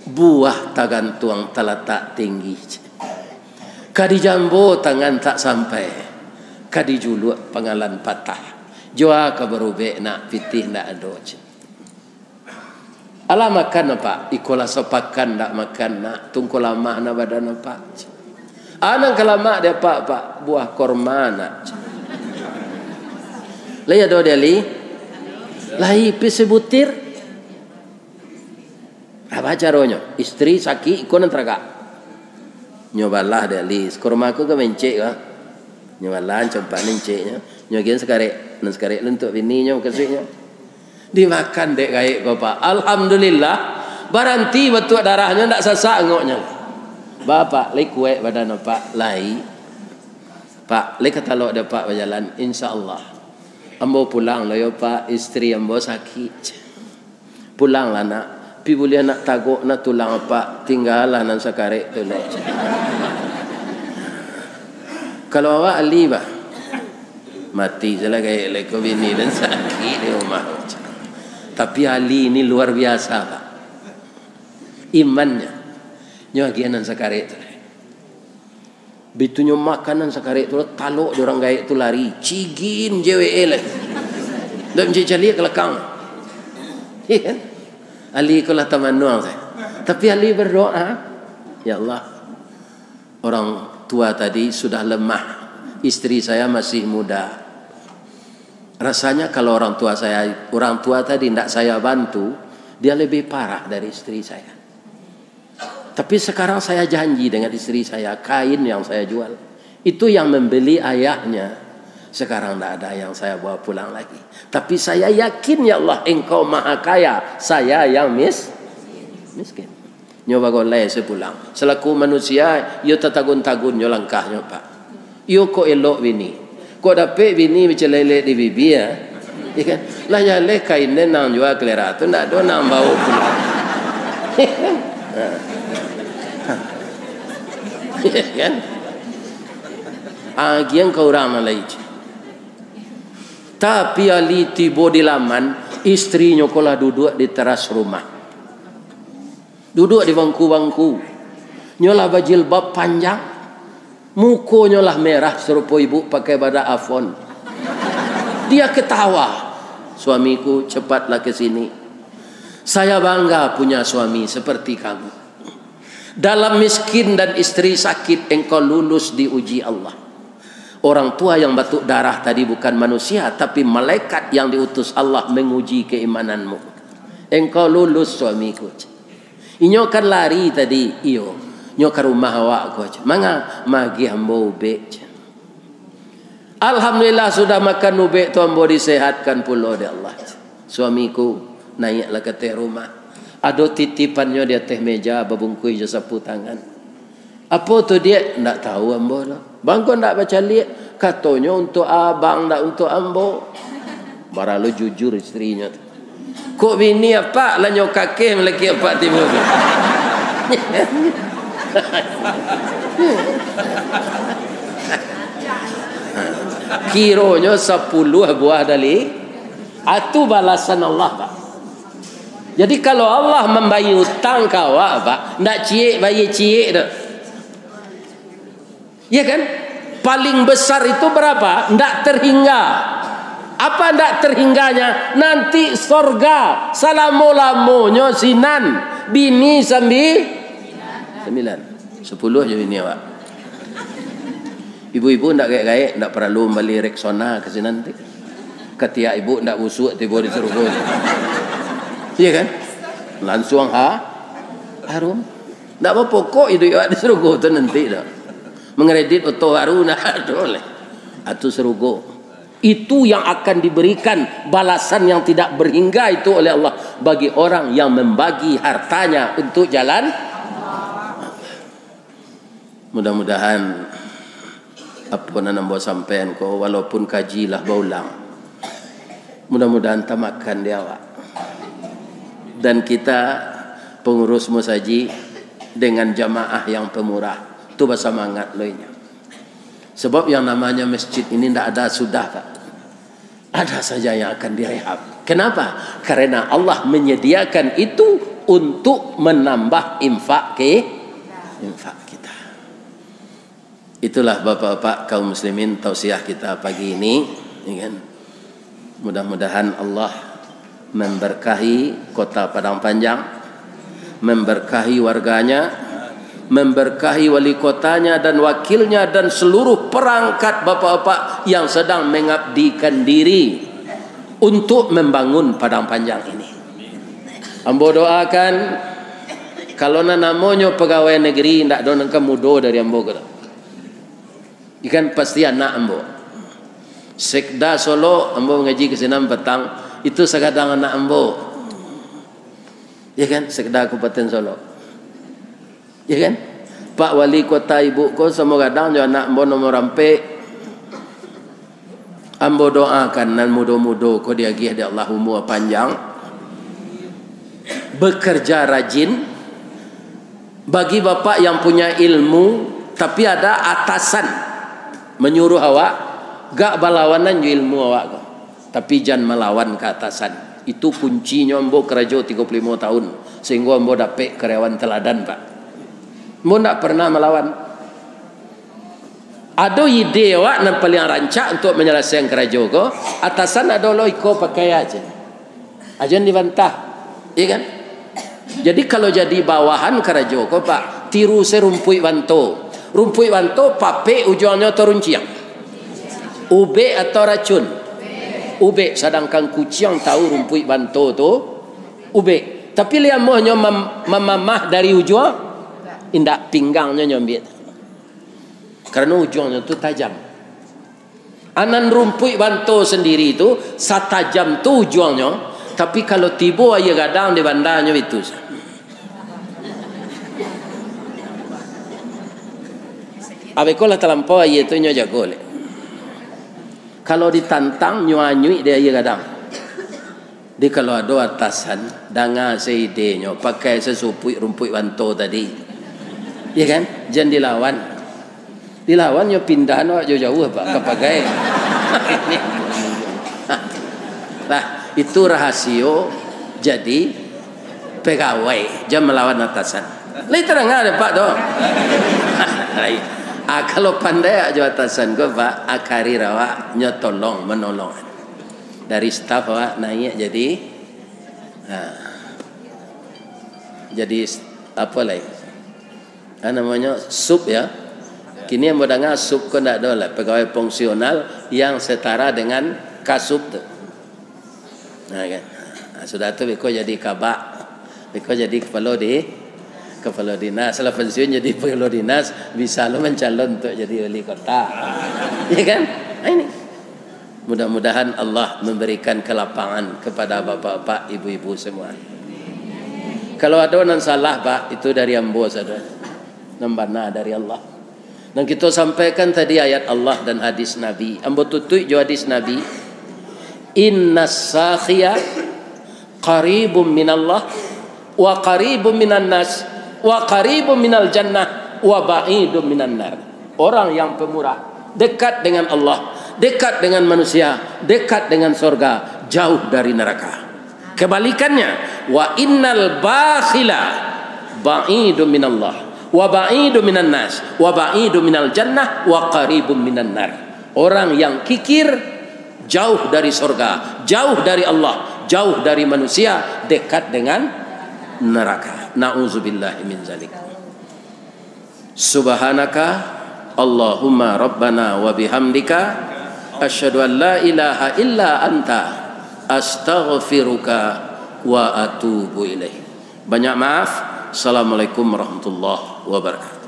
Buah tagantuang talatak tinggi. Kadi jambo tangan tak sampai. Kadi juluk pengalan patah. Jua ke berubek nak pitih nak ada. Alah makan apa? Ikola sopakan nak makan nak. Tungku lama nak badan apa? Anang kelama dia pak buah korma nak. Laya do dia li. Lai pise butir. Apa caranya? Istri sakit ikut nantrakak. Nyobalah dia lis. Korma aku ke mencek kah? Nyobalah coba menceknya. Nyobain sekarek. Dan sekarek lentuk bininya kesuknya. Dimakan dek gaik kau pak. Alhamdulillah. Baranti betul darahnya tak sasak ngoknya. Bapak lek kue badan pak lai. Pak lek kata lo ada pak berjalan. InsyaAllah. Ambo pulang lah yo pak. Istri ambo sakit. Pulang lah nak. Pi boleh nak tagok nak tulang apa tinggalan nan sakarek tu lek. Kalau awak ali bah mati salah kayak lek bini dan sakit di rumah. Tapi ali ini luar biasa pak. Imannya nyogian nan sakarek tu. Bitunyo makanan sakarek tu talok orang gaek tu lari cigin jewe lek. Dak mencari kelakang. Iya. Ali kulah tamannuang saya. Tapi Ali berdoa, ya Allah, orang tua tadi sudah lemah, istri saya masih muda. Rasanya kalau orang tua tadi tidak saya bantu, dia lebih parah dari istri saya. Tapi sekarang saya janji dengan istri saya, kain yang saya jual, itu yang membeli ayahnya. Sekarang tidak ada yang saya bawa pulang lagi. Tapi saya yakin ya Allah engkau maha kaya. Saya yang miskin. Nyoba golai sepulang. Selaku manusia, yo tatagun-tagun yo langkahnya pak. Yo kok elok bini. Kok dapet bini macam lelek di bibi ya. Ikan. Lah ya lek kain nang jual kelera tu ndak do nang bau pulang. Kan? Agian kau orang Malaysia. Tapi Ali tiba di laman, istrinya kolah duduk di teras rumah. Duduk di bangku-bangku. Nyolah bajilbab panjang. Mukonya lah merah serupa ibu pakai bada afon. Dia ketawa. Suamiku cepatlah ke sini. Saya bangga punya suami seperti kamu. Dalam miskin dan istri sakit engkau lulus diuji Allah. Orang tua yang batuk darah tadi bukan manusia, tapi malaikat yang diutus Allah menguji keimananmu. Engkau lulus suamiku. Inyo kan lari tadi, iyo. Nyo ke rumah awak ko. Manga magi ambo ube. Alhamdulillah sudah makan ube tu ambo disehatkan pula oleh Allah. Suamiku naiklah ke teh rumah. Ada titipannya di atas meja berbungkus je sapu tangan. Apa tu dia? Tak tahu ambo lah. Bang kau nak baca lihat? Katanya untuk abang, tak untuk ambo. Baralu jujur istrinya tu. Kok bini apa? Lah nyok kakek lagi apa timur. Kironya 10 buah dari itu balasan Allah, Pak. Jadi kalau Allah membayar hutang kau, Pak, ndak cie bayar cie dah. Ya kan? Paling besar itu berapa? Ndak terhingga. Apa ndak terhingganya? Nanti sorga salamu-lamunya sinan bini 9 10 je bini awak. Ibu-ibu ndak gaek-gaek, ndak perlu beli Rexona ke sini nanti. Ketika ibu ndak busuk tiba disuruh. Iya kan? Langsung harum. Ndak apa pokok itu awak disuruh tu nanti dah. Mengredit oto baru nah boleh. Atu serugo. Itu yang akan diberikan balasan yang tidak berhingga itu oleh Allah bagi orang yang membagi hartanya untuk jalan. Mudah-mudahan apa nak buat sampean ko walaupun kajilah baulang. Mudah-mudahan tamakkan dia awak. Dan kita pengurus musaji dengan jamaah yang pemurah tu bersemangat loinya. Sebab yang namanya masjid ini tidak ada sudah, Pak. Ada saja yang akan direhab. Kenapa? Karena Allah menyediakan itu untuk menambah infak kita. Itulah Bapak-bapak kaum muslimin tausiah kita pagi ini, ya kan? Mudah-mudahan Allah memberkahi kota Padang Panjang, memberkahi warganya, memberkahi wali kotanya dan wakilnya dan seluruh perangkat bapak-bapak yang sedang mengabdikan diri untuk membangun Padang Panjang ini. Ambo doakan kalau namanya pegawai negeri ndak ada nangka mudo dari ambo kata. Ikan pasti anak ambo. Sekda Solo ambo ngaji ke senam petang itu sekadang anak ambo. Ya kan? Sekda Kabupaten Solo. Ya kan? Pak Wali Kota ibu ko semua kadang jo anak ambo nomor rampe. Ambo doakan nan mudo-mudo ko dia gih di Allah umur panjang. Bekerja rajin. Bagi bapak yang punya ilmu tapi ada atasan menyuruh awak gak berlawanan jo ilmu awak ko. Tapi jangan melawan ke atasan. Itu kuncinya ambo kerja 35 tahun sehingga ambo dapat karyawan teladan, Pak. Ambo tak pernah melawan. Ada ide awak yang paling rancak untuk menyelesaikan kerja ko, atasan ada lo iko pakai aja. Ajan dibantah. Iya kan? Jadi kalau jadi bawahan kerja ko, Pak, tiru serumpui banto. Rumpui banto pape ujungnya terunciang. Ube atau racun? Ube. Sedangkan kucing tahu rumpui banto tu ube. Tapi lihat mohnya mamah dari ujung indak pinggangnya nyombit. Karena ujungnya tu tajam. Anan rumpui banto sendiri itu satajam tu ujungnya. Tapi kalau tiba aja gadang di bandanya itu. Abekola terlampau aja itu nyo jago le. Kalau ditantang nyuanyui dia aja gadang. Di kalau ada atasan danga seidenya pakai sesupui rumpui banto tadi. Ya kan? Jangan dilawan. Dilawan yo pindah no jauh-jauh Pak kepakai. Nah, itu rahasio jadi pegawai jangan melawan atasan. Lai terang ada Pak do. Kalau pandai aja atasan go Pak karir awak nyotolong menolong. Dari staf awak naik jadi apa lagi? Namanya sub ya. kini yang mudah ngasup kau ndak ada lah pegawai fungsional yang setara dengan kasup tu. Nah kan. Sudah tu beko jadi kabak, beko jadi kepala dinas. Setelah pensiun jadi kepala dinas, bisa lo mencalon untuk jadi wali kota. Ya kan? Nah, ini. Mudah-mudahan Allah memberikan kelapangan kepada bapak-bapak, ibu-ibu semua. Kalau ada yang salah, Pak, itu dari ambo saja. Nambana dari Allah. Dan kita sampaikan tadi ayat Allah dan hadis Nabi. Ambo tutui jo hadis Nabi. Innas sakhiya qaribum minallah wa qaribum minan nas wa qaribum minal jannah wa ba'idum minan nar. Orang yang pemurah dekat dengan Allah, dekat dengan manusia, dekat dengan surga, jauh dari neraka. Kebalikannya, wa innal bakhila ba'idum minallah wa ba'idum minan nas wa ba'idum minal jannah wa qaribum minan nar. Orang yang kikir jauh dari surga, jauh dari Allah, jauh dari manusia, dekat dengan neraka. Na'udzubillahi min zalik. Subhanaka Allahumma rabbana wa bihamdika asyhadu an la ilaha illa anta astaghfiruka wa atubu ilaih. Banyak maaf. Assalamualaikum warahmatullahi wabarakatuh.